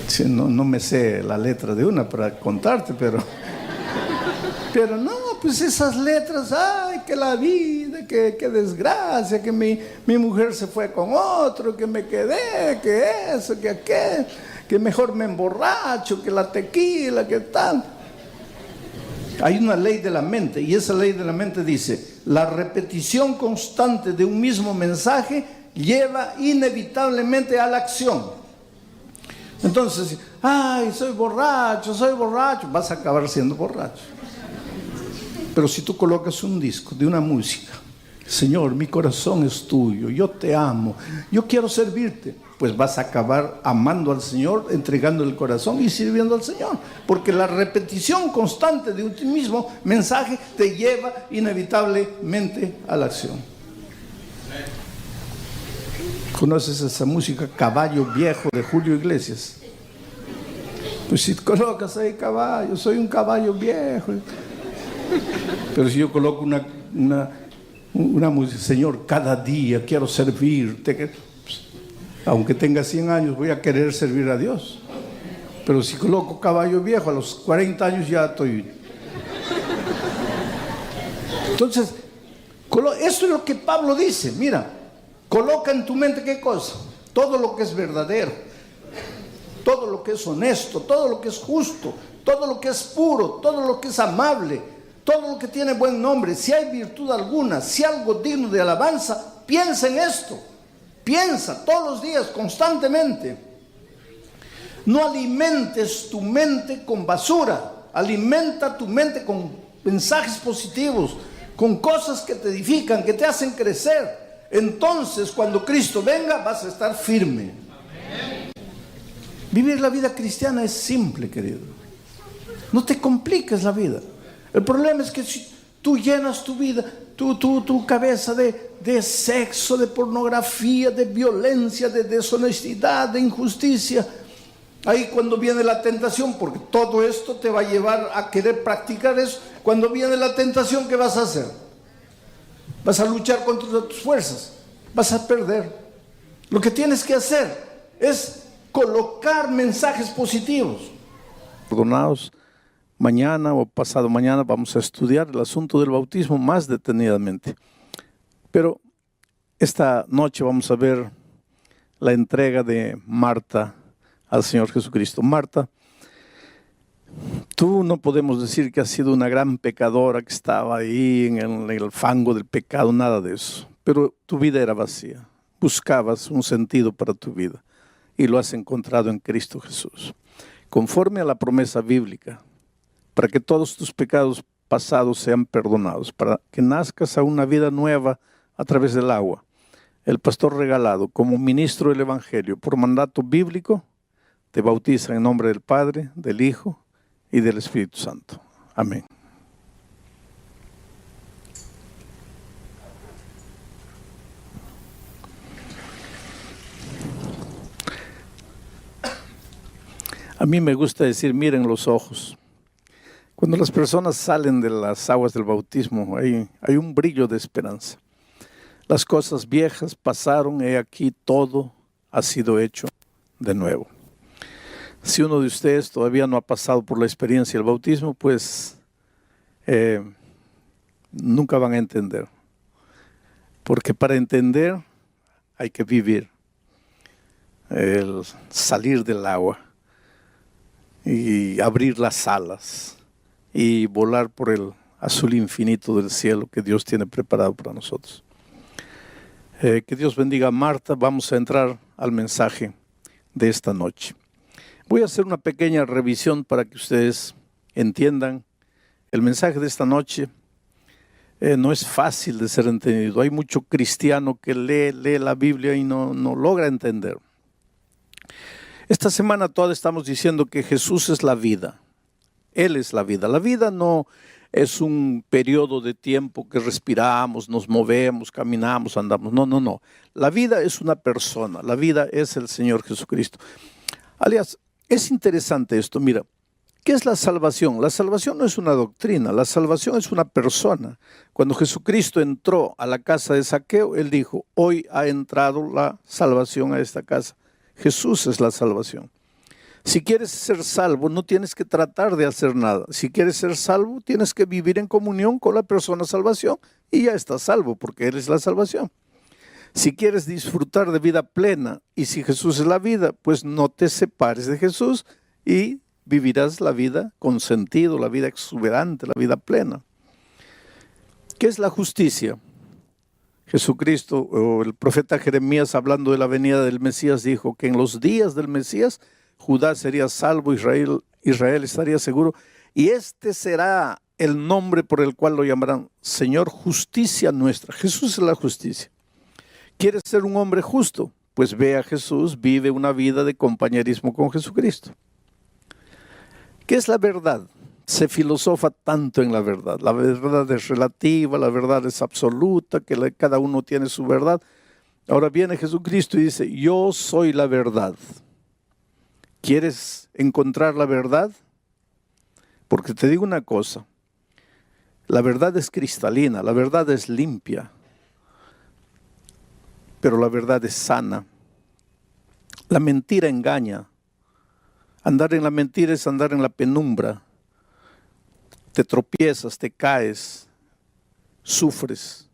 sí, no me sé la letra de una para contarte, pero no, pues esas letras, ay, que la vida, que desgracia, que mi mujer se fue con otro, que me quedé, que eso, que aquel, que mejor me emborracho, que la tequila, que tal. Hay una ley de la mente, y esa ley de la mente dice: la repetición constante de un mismo mensaje lleva inevitablemente a la acción. Entonces, ay, soy borracho, vas a acabar siendo borracho. Pero si tú colocas un disco de una música Señor, mi corazón es tuyo, yo te amo, yo quiero servirte, pues vas a acabar amando al Señor, entregando el corazón y sirviendo al Señor, porque la repetición constante de un mismo mensaje te lleva inevitablemente a la acción. ¿Conoces esa música Caballo Viejo de Julio Iglesias? Pues si colocas ahí caballo, soy un caballo viejo. Pero si yo coloco una música, Señor, cada día quiero servirte, pues, aunque tenga 100 años voy a querer servir a Dios. Pero si coloco caballo viejo, a los 40 años ya estoy. Entonces, eso es lo que Pablo dice. Mira, coloca en tu mente ¿qué cosa? Todo lo que es verdadero, todo lo que es honesto, todo lo que es justo, todo lo que es puro, todo lo que es amable, todo lo que tiene buen nombre, si hay virtud alguna, si algo digno de alabanza, piensa en esto. Piensa todos los días, constantemente. No alimentes tu mente con basura, alimenta tu mente con mensajes positivos, con cosas que te edifican, que te hacen crecer. Entonces, cuando Cristo venga, vas a estar firme. Amén. Vivir la vida cristiana es simple, querido. No te compliques la vida. El problema es que si tú llenas tu vida, tu cabeza de sexo, de pornografía, de violencia, de deshonestidad, de injusticia, ahí cuando viene la tentación, porque todo esto te va a llevar a querer practicar eso, cuando viene la tentación, ¿qué vas a hacer? Vas a luchar contra tus fuerzas, vas a perder. Lo que tienes que hacer es colocar mensajes positivos. Perdonados. Mañana o pasado mañana vamos a estudiar el asunto del bautismo más detenidamente. Pero esta noche vamos a ver la entrega de Marta al Señor Jesucristo. Marta, tú no podemos decir que has sido una gran pecadora que estaba ahí en el fango del pecado, nada de eso. Pero tu vida era vacía. Buscabas un sentido para tu vida y lo has encontrado en Cristo Jesús. Conforme a la promesa bíblica, para que todos tus pecados pasados sean perdonados, para que nazcas a una vida nueva a través del agua. El pastor regalado, como ministro del Evangelio, por mandato bíblico, te bautiza en nombre del Padre, del Hijo y del Espíritu Santo. Amén. A mí me gusta decir, miren los ojos. Cuando las personas salen de las aguas del bautismo, hay un brillo de esperanza. Las cosas viejas pasaron, he aquí todo ha sido hecho de nuevo. Si uno de ustedes todavía no ha pasado por la experiencia del bautismo, pues nunca van a entender. Porque para entender hay que vivir, el salir del agua y abrir las alas y volar por el azul infinito del cielo que Dios tiene preparado para nosotros. Que Dios bendiga a Marta. Vamos a entrar al mensaje de esta noche. Voy a hacer una pequeña revisión para que ustedes entiendan. El mensaje de esta noche no es fácil de ser entendido. Hay mucho cristiano que lee la Biblia y no logra entender. Esta semana toda estamos diciendo que Jesús es la vida. Él es la vida. La vida no es un periodo de tiempo que respiramos, nos movemos, caminamos, andamos. No. La vida es una persona. La vida es el Señor Jesucristo. Alias, es interesante esto. Mira, ¿qué es la salvación? La salvación no es una doctrina. La salvación es una persona. Cuando Jesucristo entró a la casa de Zaqueo, Él dijo, hoy ha entrado la salvación a esta casa. Jesús es la salvación. Si quieres ser salvo, no tienes que tratar de hacer nada. Si quieres ser salvo, tienes que vivir en comunión con la persona salvación y ya estás salvo porque Él es la salvación. Si quieres disfrutar de vida plena y si Jesús es la vida, pues no te separes de Jesús y vivirás la vida con sentido, la vida exuberante, la vida plena. ¿Qué es la justicia? Jesucristo o el profeta Jeremías, hablando de la venida del Mesías, dijo que en los días del Mesías Judá sería salvo, Israel estaría seguro, y este será el nombre por el cual lo llamarán Señor, justicia nuestra. Jesús es la justicia. ¿Quieres ser un hombre justo? Pues ve a Jesús, vive una vida de compañerismo con Jesucristo. ¿Qué es la verdad? Se filosofa tanto en la verdad. La verdad es relativa, la verdad es absoluta, que cada uno tiene su verdad. Ahora viene Jesucristo y dice, yo soy la verdad. ¿Quieres encontrar la verdad? Porque te digo una cosa, la verdad es cristalina, la verdad es limpia, pero la verdad es sana. La mentira engaña. Andar en la mentira es andar en la penumbra. Te tropiezas, te caes, sufres.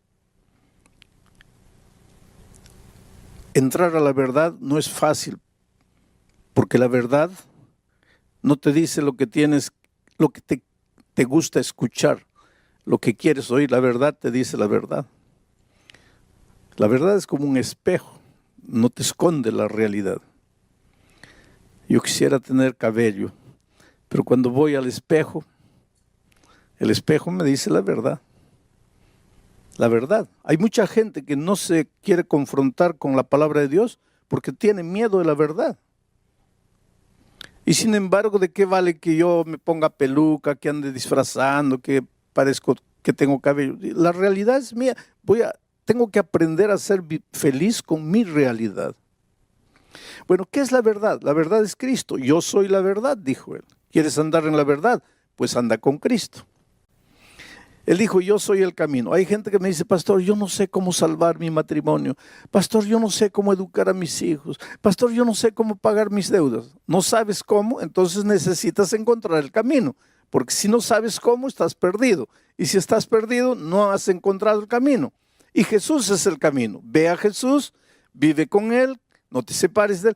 Entrar a la verdad no es fácil, porque la verdad no te dice lo que tienes, lo que te gusta escuchar, lo que quieres oír. La verdad te dice la verdad. La verdad es como un espejo, no te esconde la realidad. Yo quisiera tener cabello, pero cuando voy al espejo, el espejo me dice la verdad. La verdad. Hay mucha gente que no se quiere confrontar con la palabra de Dios porque tiene miedo de la verdad. Y sin embargo, ¿de qué vale que yo me ponga peluca, que ande disfrazando, que parezco que tengo cabello? La realidad es mía. Tengo que aprender a ser feliz con mi realidad. Bueno, ¿qué es la verdad? La verdad es Cristo. Yo soy la verdad, dijo él. ¿Quieres andar en la verdad? Pues anda con Cristo. Él dijo, yo soy el camino. Hay gente que me dice, pastor, yo no sé cómo salvar mi matrimonio. Pastor, yo no sé cómo educar a mis hijos. Pastor, yo no sé cómo pagar mis deudas. ¿No sabes cómo? Entonces necesitas encontrar el camino. Porque si no sabes cómo, estás perdido. Y si estás perdido, no has encontrado el camino. Y Jesús es el camino. Ve a Jesús, vive con Él, no te separes de Él.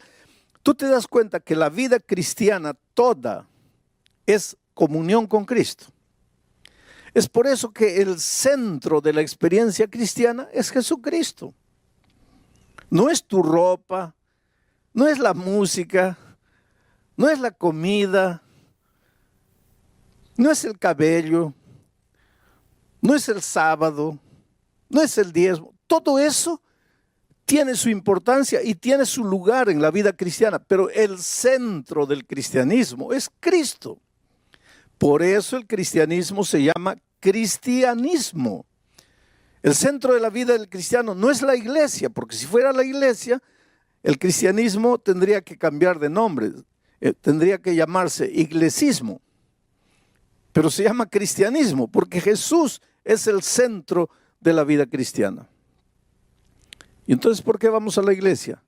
Tú te das cuenta que la vida cristiana toda es comunión con Cristo. Es por eso que el centro de la experiencia cristiana es Jesucristo. No es tu ropa, no es la música, no es la comida, no es el cabello, no es el sábado, no es el diezmo. Todo eso tiene su importancia y tiene su lugar en la vida cristiana, pero el centro del cristianismo es Cristo. Por eso el cristianismo se llama cristianismo. El centro de la vida del cristiano no es la iglesia, porque si fuera la iglesia, el cristianismo tendría que cambiar de nombre, tendría que llamarse iglesismo. Pero se llama cristianismo, porque Jesús es el centro de la vida cristiana. ¿Y entonces por qué vamos a la iglesia?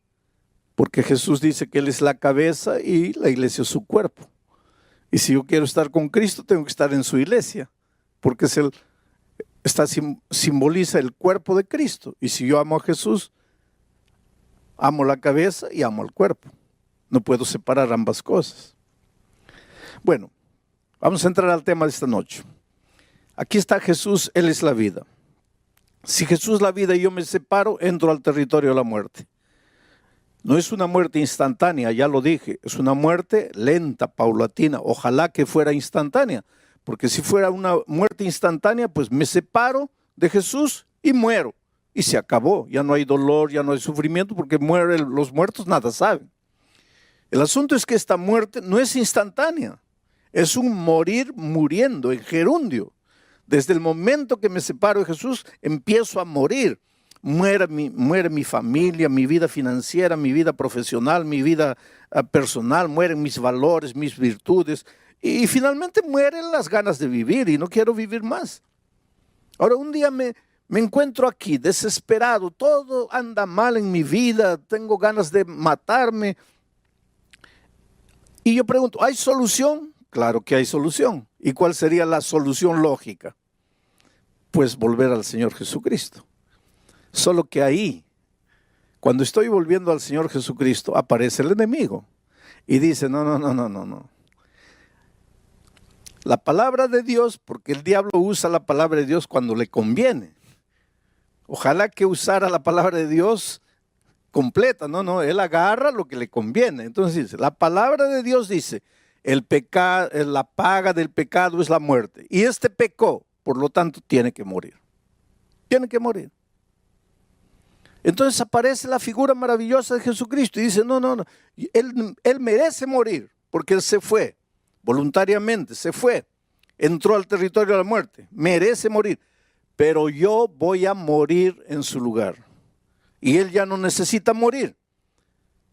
Porque Jesús dice que Él es la cabeza y la iglesia es su cuerpo. Y si yo quiero estar con Cristo, tengo que estar en su iglesia, porque simboliza el cuerpo de Cristo. Y si yo amo a Jesús, amo la cabeza y amo el cuerpo. No puedo separar ambas cosas. Bueno, vamos a entrar al tema de esta noche. Aquí está Jesús, Él es la vida. Si Jesús es la vida y yo me separo, entro al territorio de la muerte. No es una muerte instantánea, ya lo dije, es una muerte lenta, paulatina. Ojalá que fuera instantánea, porque si fuera una muerte instantánea, pues me separo de Jesús y muero. Y se acabó, ya no hay dolor, ya no hay sufrimiento, porque los muertos nada saben. El asunto es que esta muerte no es instantánea, es un morir muriendo, en gerundio. Desde el momento que me separo de Jesús, empiezo a morir. Muere mi familia, mi vida financiera, mi vida profesional, mi vida personal, mueren mis valores, mis virtudes. Y finalmente mueren las ganas de vivir y no quiero vivir más. Ahora un día me encuentro aquí desesperado, todo anda mal en mi vida, tengo ganas de matarme. Y yo pregunto, ¿hay solución? Claro que hay solución. ¿Y cuál sería la solución lógica? Pues volver al Señor Jesucristo. Solo que ahí, cuando estoy volviendo al Señor Jesucristo, aparece el enemigo y dice, no. La palabra de Dios, porque el diablo usa la palabra de Dios cuando le conviene. Ojalá que usara la palabra de Dios completa, no, él agarra lo que le conviene. Entonces dice, la palabra de Dios dice, la paga del pecado es la muerte. Y este pecó, por lo tanto tiene que morir. Tiene que morir. Entonces aparece la figura maravillosa de Jesucristo y dice, no, él merece morir porque él se fue, voluntariamente se fue, entró al territorio de la muerte, merece morir, pero yo voy a morir en su lugar. Y él ya no necesita morir,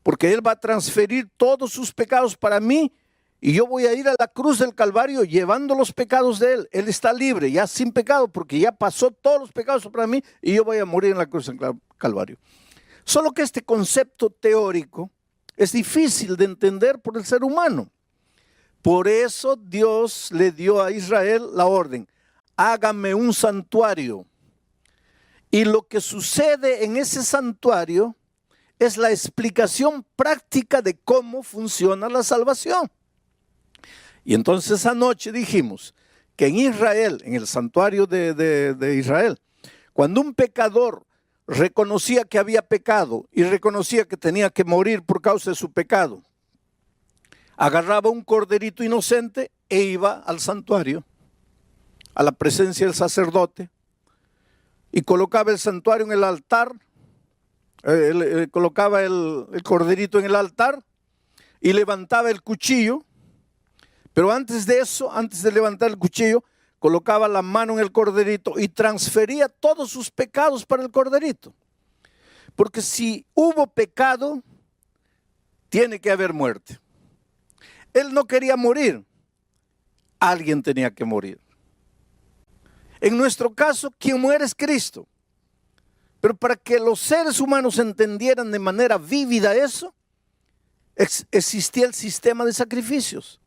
porque él va a transferir todos sus pecados para mí y yo voy a ir a la cruz del Calvario llevando los pecados de él. Él está libre, ya sin pecado, porque ya pasó todos los pecados para mí y yo voy a morir en la cruz del Calvario. Solo que este concepto teórico es difícil de entender por el ser humano. Por eso Dios le dio a Israel la orden, hágame un santuario. Y lo que sucede en ese santuario es la explicación práctica de cómo funciona la salvación. Y entonces anoche dijimos que en Israel, en el santuario de Israel, cuando un pecador reconocía que había pecado y reconocía que tenía que morir por causa de su pecado, agarraba un corderito inocente e iba al santuario, a la presencia del sacerdote, y colocaba el santuario en el altar, colocaba el corderito en el altar y levantaba el cuchillo. Pero antes de eso, antes de levantar el cuchillo, colocaba la mano en el corderito y transfería todos sus pecados para el corderito. Porque si hubo pecado, tiene que haber muerte. Él no quería morir, alguien tenía que morir. En nuestro caso, quien muere es Cristo. Pero para que los seres humanos entendieran de manera vívida eso, existía el sistema de sacrificios.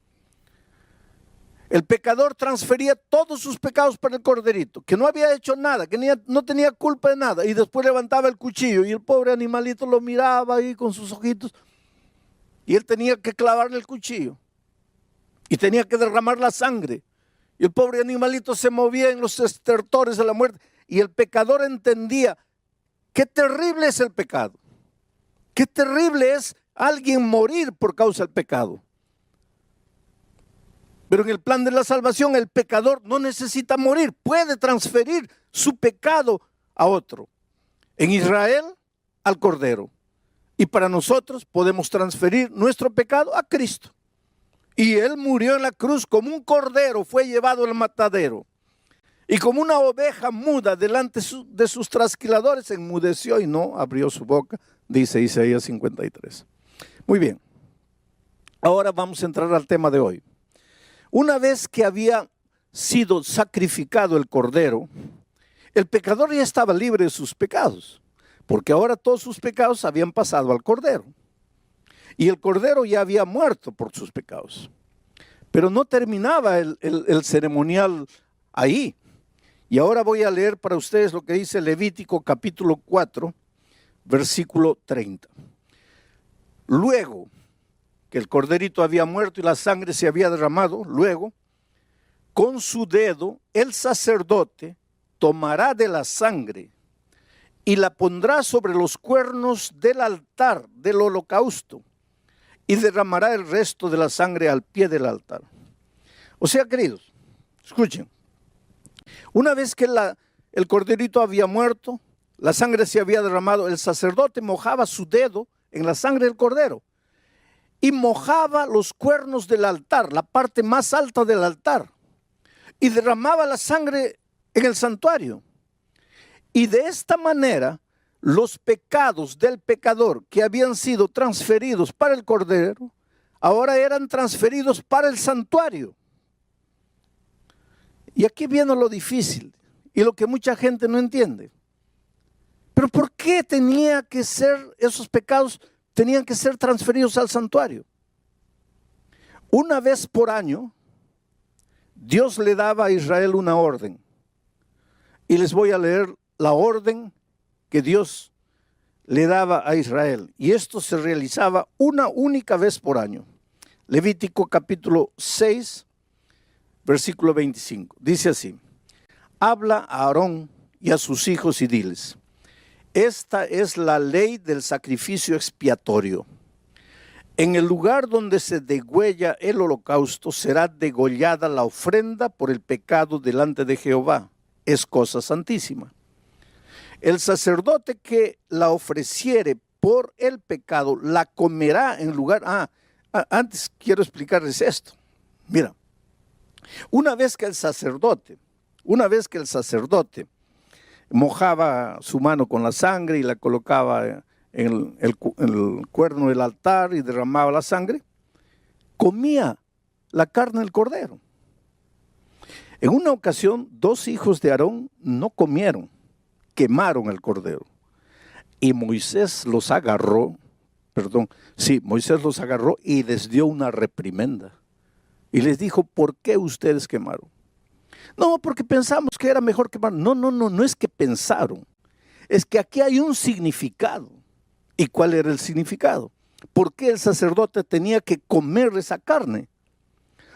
El pecador transfería todos sus pecados para el corderito, que no había hecho nada, que no tenía culpa de nada, y después levantaba el cuchillo y el pobre animalito lo miraba ahí con sus ojitos y él tenía que clavarle el cuchillo y tenía que derramar la sangre y el pobre animalito se movía en los estertores de la muerte y el pecador entendía qué terrible es el pecado, qué terrible es alguien morir por causa del pecado. Pero en el plan de la salvación el pecador no necesita morir, puede transferir su pecado a otro. En Israel al Cordero. Y para nosotros podemos transferir nuestro pecado a Cristo. Y Él murió en la cruz como un cordero, fue llevado al matadero. Y como una oveja muda delante de sus trasquiladores, enmudeció y no abrió su boca, dice Isaías 53. Muy bien, ahora vamos a entrar al tema de hoy. Una vez que había sido sacrificado el cordero, el pecador ya estaba libre de sus pecados, porque ahora todos sus pecados habían pasado al cordero. Y el cordero ya había muerto por sus pecados. Pero no terminaba el ceremonial ahí. Y ahora voy a leer para ustedes lo que dice Levítico capítulo 4, versículo 30. Luego que el corderito había muerto y la sangre se había derramado, luego, con su dedo, el sacerdote tomará de la sangre y la pondrá sobre los cuernos del altar del holocausto y derramará el resto de la sangre al pie del altar. O sea, queridos, escuchen, una vez que el corderito había muerto, la sangre se había derramado, el sacerdote mojaba su dedo en la sangre del cordero y mojaba los cuernos del altar, la parte más alta del altar, y derramaba la sangre en el santuario. Y de esta manera, los pecados del pecador que habían sido transferidos para el cordero, ahora eran transferidos para el santuario. Y aquí viene lo difícil y lo que mucha gente no entiende. Pero ¿por qué tenía que ser esos pecados? Tenían que ser transferidos al santuario. Una vez por año, Dios le daba a Israel una orden. Y les voy a leer la orden que Dios le daba a Israel. Y esto se realizaba una única vez por año. Levítico capítulo 6, versículo 25. Dice así: habla a Aarón y a sus hijos y diles: esta es la ley del sacrificio expiatorio. En el lugar donde se degüella el holocausto será degollada la ofrenda por el pecado delante de Jehová. Es cosa santísima. El sacerdote que la ofreciere por el pecado la comerá en lugar... Antes quiero explicarles esto. Mira, una vez que el sacerdote mojaba su mano con la sangre y la colocaba en el cuerno del altar y derramaba la sangre, comía la carne del cordero. En una ocasión, 2 hijos de Aarón no comieron, quemaron el cordero. Y Moisés los agarró y les dio una reprimenda. Y les dijo, ¿por qué ustedes quemaron? No, porque pensamos que era mejor quemar. No es que pensaron. Es que aquí hay un significado. ¿Y cuál era el significado? ¿Por qué el sacerdote tenía que comer esa carne?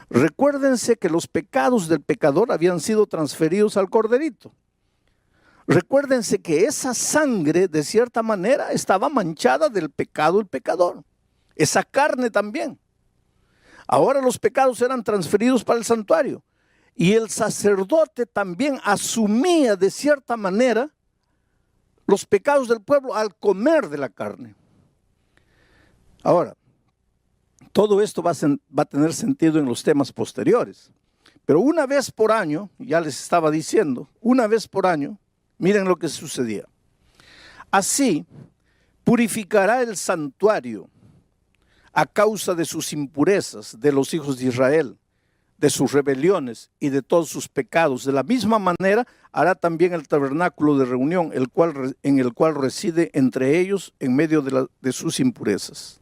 Recuérdense que los pecados del pecador habían sido transferidos al corderito. Recuérdense que esa sangre, de cierta manera, estaba manchada del pecado del pecador. Esa carne también. Ahora los pecados eran transferidos para el santuario. Y el sacerdote también asumía de cierta manera los pecados del pueblo al comer de la carne. Ahora, todo esto va a tener sentido en los temas posteriores. Pero una vez por año, ya les estaba diciendo, una vez por año, miren lo que sucedía. Así purificará el santuario a causa de sus impurezas de los hijos de Israel, de sus rebeliones y de todos sus pecados. De la misma manera hará también el tabernáculo de reunión, en el cual reside entre ellos en medio de sus impurezas.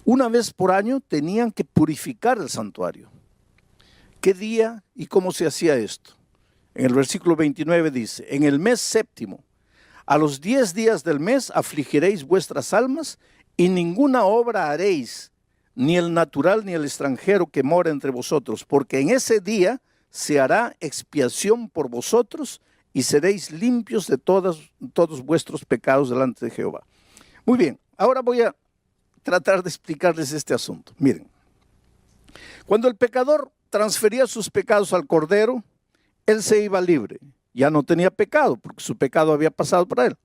Una vez por año tenían que purificar el santuario. ¿Qué día y cómo se hacía esto? En el versículo 29 dice, en el mes séptimo, a los 10 días del mes afligiréis vuestras almas y ninguna obra haréis, ni el natural ni el extranjero que mora entre vosotros, porque en ese día se hará expiación por vosotros y seréis limpios de todos vuestros pecados delante de Jehová. Muy bien, ahora voy a tratar de explicarles este asunto. Miren, cuando el pecador transfería sus pecados al cordero, él se iba libre. Ya no tenía pecado, porque su pecado había pasado para él.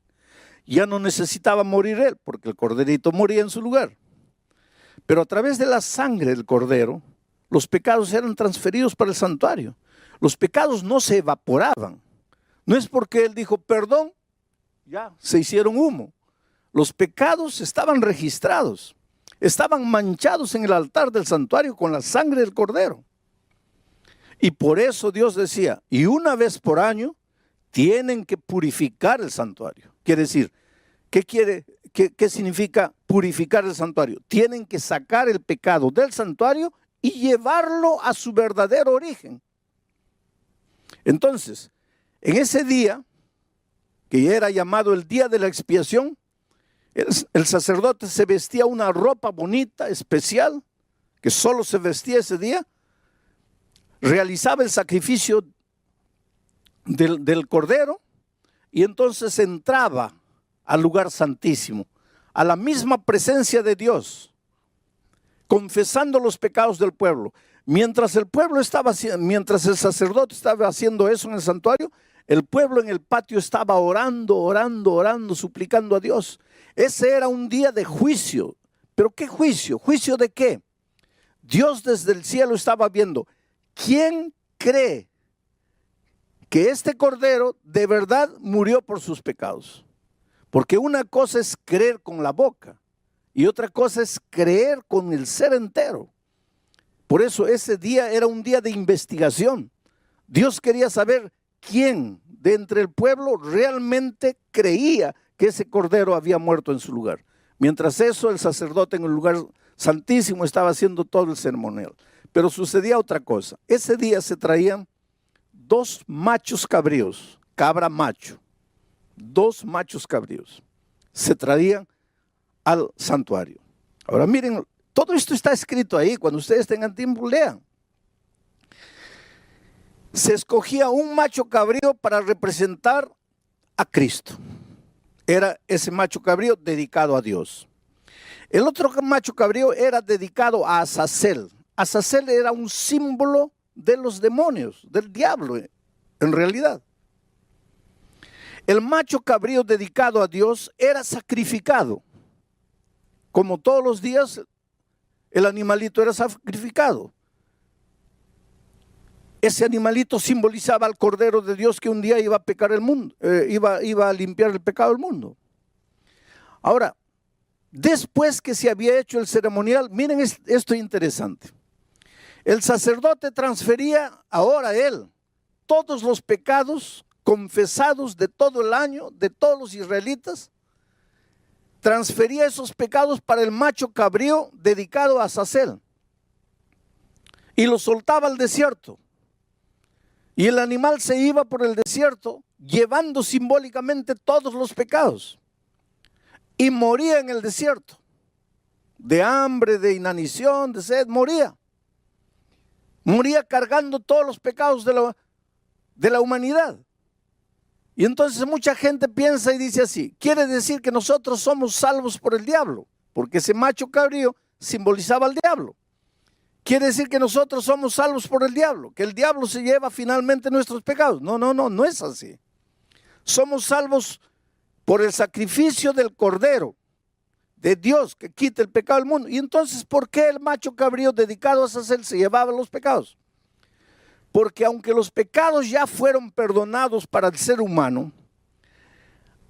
Ya no necesitaba morir él, porque el corderito moría en su lugar. Pero a través de la sangre del cordero, los pecados eran transferidos para el santuario. Los pecados no se evaporaban. No es porque él dijo, perdón, ya se hicieron humo. Los pecados estaban registrados, estaban manchados en el altar del santuario con la sangre del cordero. Y por eso Dios decía, y una vez por año tienen que purificar el santuario. Quiere decir, ¿qué significa purificar el santuario? Tienen que sacar el pecado del santuario y llevarlo a su verdadero origen. Entonces, en ese día, que era llamado el día de la expiación, el sacerdote se vestía una ropa bonita, especial, que solo se vestía ese día, realizaba el sacrificio del cordero y entonces entraba al lugar santísimo, a la misma presencia de Dios, confesando los pecados del pueblo. Mientras el sacerdote estaba haciendo eso en el santuario, el pueblo en el patio estaba orando, suplicando a Dios. Ese era un día de juicio. ¿Pero qué juicio? ¿Juicio de qué? Dios desde el cielo estaba viendo, ¿quién cree que este cordero de verdad murió por sus pecados? Porque una cosa es creer con la boca y otra cosa es creer con el ser entero. Por eso ese día era un día de investigación. Dios quería saber quién de entre el pueblo realmente creía que ese cordero había muerto en su lugar. Mientras eso, el sacerdote en el lugar santísimo estaba haciendo todo el ceremonial. Pero sucedía otra cosa. Ese día se traían 2 machos cabríos, cabra macho, 2 machos cabríos, se traían al santuario. Ahora miren, todo esto está escrito ahí, cuando ustedes tengan tiempo lean. Se escogía un macho cabrío para representar a Cristo. Era ese macho cabrío dedicado a Dios. El otro macho cabrío era dedicado a Azazel. Azazel era un símbolo de los demonios, del diablo, en realidad. El macho cabrío dedicado a Dios era sacrificado. Como todos los días, el animalito era sacrificado. Ese animalito simbolizaba al Cordero de Dios que un día iba a pecar el mundo, iba a limpiar el pecado del mundo. Ahora, después que se había hecho el ceremonial, miren esto interesante. El sacerdote transfería ahora él todos los pecados confesados de todo el año, de todos los israelitas, transfería esos pecados para el macho cabrío dedicado a Azazel y lo soltaba al desierto. Y el animal se iba por el desierto llevando simbólicamente todos los pecados y moría en el desierto, de hambre, de inanición, de sed, moría cargando todos los pecados de la humanidad. Y entonces mucha gente piensa y dice así, quiere decir que nosotros somos salvos por el diablo, porque ese macho cabrío simbolizaba al diablo. Quiere decir que nosotros somos salvos por el diablo, que el diablo se lleva finalmente nuestros pecados. No es así. Somos salvos por el sacrificio del Cordero de Dios que quita el pecado del mundo. Y entonces, ¿por qué el macho cabrío dedicado a Azazel se llevaba los pecados? Porque aunque los pecados ya fueron perdonados para el ser humano,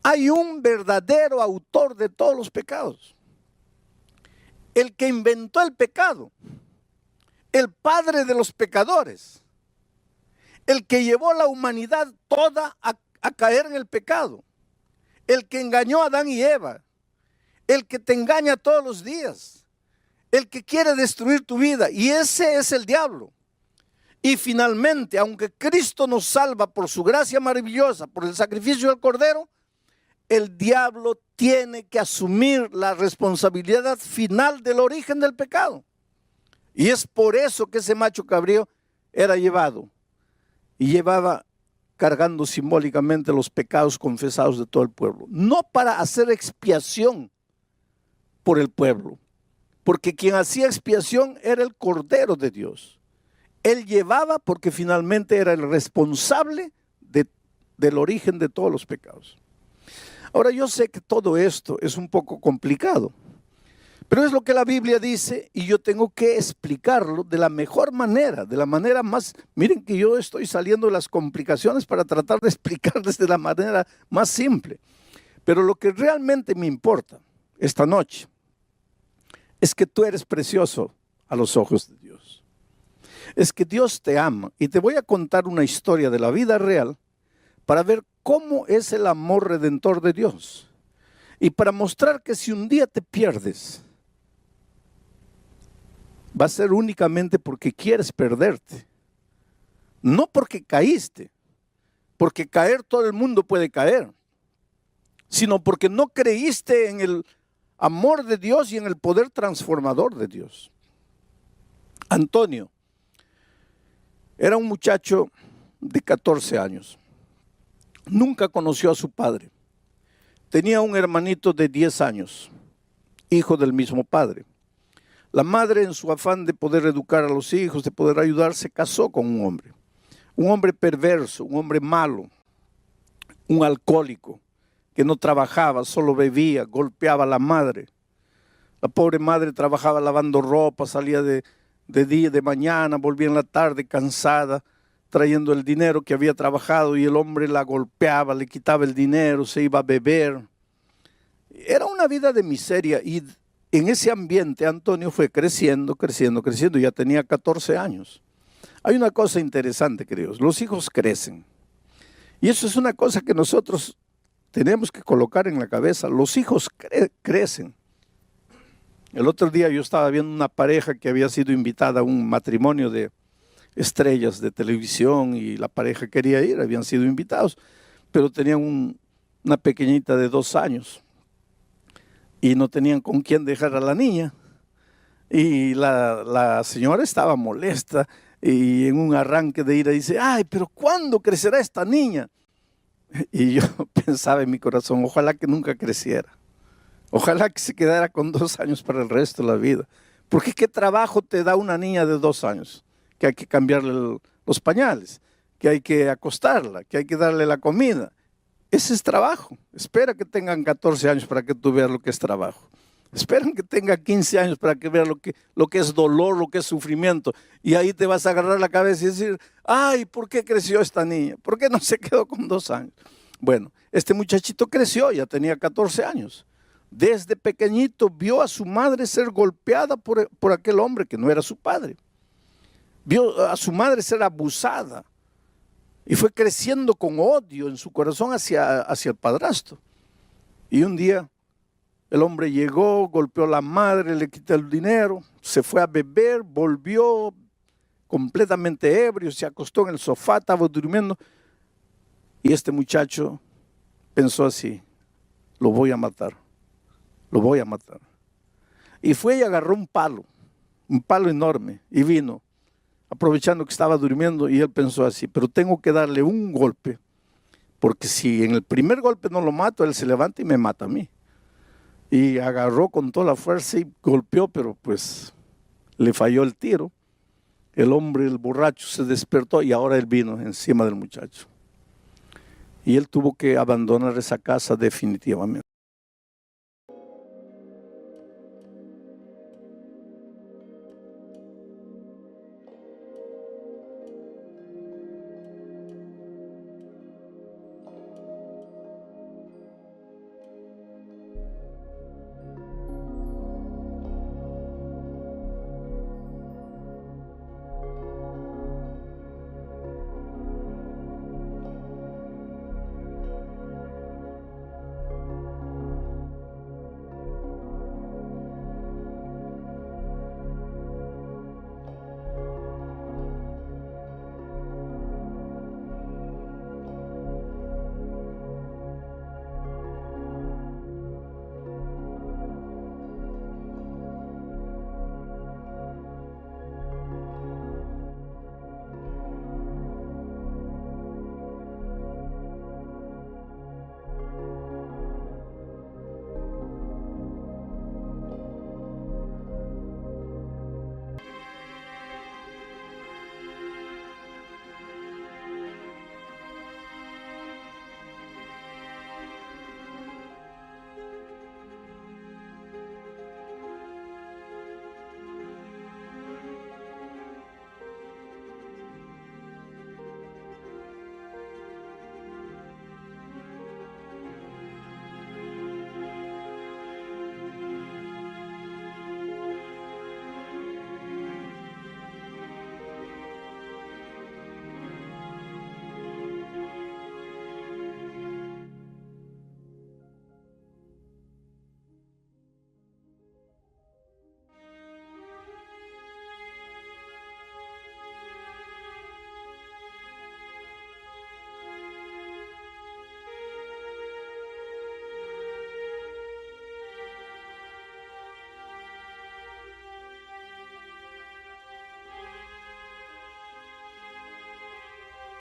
hay un verdadero autor de todos los pecados. El que inventó el pecado, el padre de los pecadores, el que llevó a la humanidad toda a caer en el pecado, el que engañó a Adán y Eva, el que te engaña todos los días, el que quiere destruir tu vida, y ese es el diablo. Y finalmente, aunque Cristo nos salva por su gracia maravillosa, por el sacrificio del Cordero, el diablo tiene que asumir la responsabilidad final del origen del pecado. Y es por eso que ese macho cabrío era llevado y llevaba cargando simbólicamente los pecados confesados de todo el pueblo. No para hacer expiación por el pueblo, porque quien hacía expiación era el Cordero de Dios. Él llevaba porque finalmente era el responsable del origen de todos los pecados. Ahora yo sé que todo esto es un poco complicado, pero es lo que la Biblia dice y yo tengo que explicarlo de la mejor manera, de la manera más... Miren que yo estoy saliendo de las complicaciones para tratar de explicarles de la manera más simple. Pero lo que realmente me importa esta noche es que tú eres precioso a los ojos de Dios. Es que Dios te ama y te voy a contar una historia de la vida real para ver cómo es el amor redentor de Dios y para mostrar que si un día te pierdes, va a ser únicamente porque quieres perderte, no porque caíste, porque caer todo el mundo puede caer, sino porque no creíste en el amor de Dios y en el poder transformador de Dios. Antonio era un muchacho de 14 años. Nunca conoció a su padre. Tenía un hermanito de 10 años, hijo del mismo padre. La madre, en su afán de poder educar a los hijos, de poder ayudar, se casó con un hombre perverso, un hombre malo, un alcohólico, que no trabajaba, solo bebía, golpeaba a la madre. La pobre madre trabajaba lavando ropa, salía de día, de mañana, volvía en la tarde cansada, trayendo el dinero que había trabajado y el hombre la golpeaba, le quitaba el dinero, se iba a beber. Era una vida de miseria y en ese ambiente Antonio fue creciendo, ya tenía 14 años. Hay una cosa interesante, queridos, los hijos crecen y eso es una cosa que nosotros tenemos que colocar en la cabeza, los hijos crecen. El otro día yo estaba viendo una pareja que había sido invitada a un matrimonio de estrellas de televisión y la pareja quería ir, habían sido invitados, pero tenían una pequeñita de 2 años y no tenían con quién dejar a la niña. Y la señora estaba molesta y en un arranque de ira dice, ay, pero ¿cuándo crecerá esta niña? Y yo pensaba en mi corazón, ojalá que nunca creciera. Ojalá que se quedara con 2 años para el resto de la vida. Porque ¿qué trabajo te da una niña de 2 años? Que hay que cambiarle los pañales, que hay que acostarla, que hay que darle la comida. Ese es trabajo. Espera que tengan 14 años para que tú veas lo que es trabajo. Esperan que tenga 15 años para que veas lo que es dolor, lo que es sufrimiento. Y ahí te vas a agarrar la cabeza y decir, ay, ¿por qué creció esta niña? ¿Por qué no se quedó con 2 años? Bueno, este muchachito creció, ya tenía 14 años. Desde pequeñito vio a su madre ser golpeada por aquel hombre que no era su padre. Vio a su madre ser abusada. Y fue creciendo con odio en su corazón hacia el padrastro. Y un día el hombre llegó, golpeó a la madre, le quitó el dinero, se fue a beber, volvió completamente ebrio, se acostó en el sofá, estaba durmiendo. Y este muchacho pensó así, lo voy a matar, lo voy a matar. Y fue y agarró un palo enorme, y vino, aprovechando que estaba durmiendo, y él pensó así, pero tengo que darle un golpe, porque si en el primer golpe no lo mato, él se levanta y me mata a mí. Y agarró con toda la fuerza y golpeó, pero pues le falló el tiro. El hombre, el borracho, se despertó y ahora él vino encima del muchacho. Y él tuvo que abandonar esa casa definitivamente.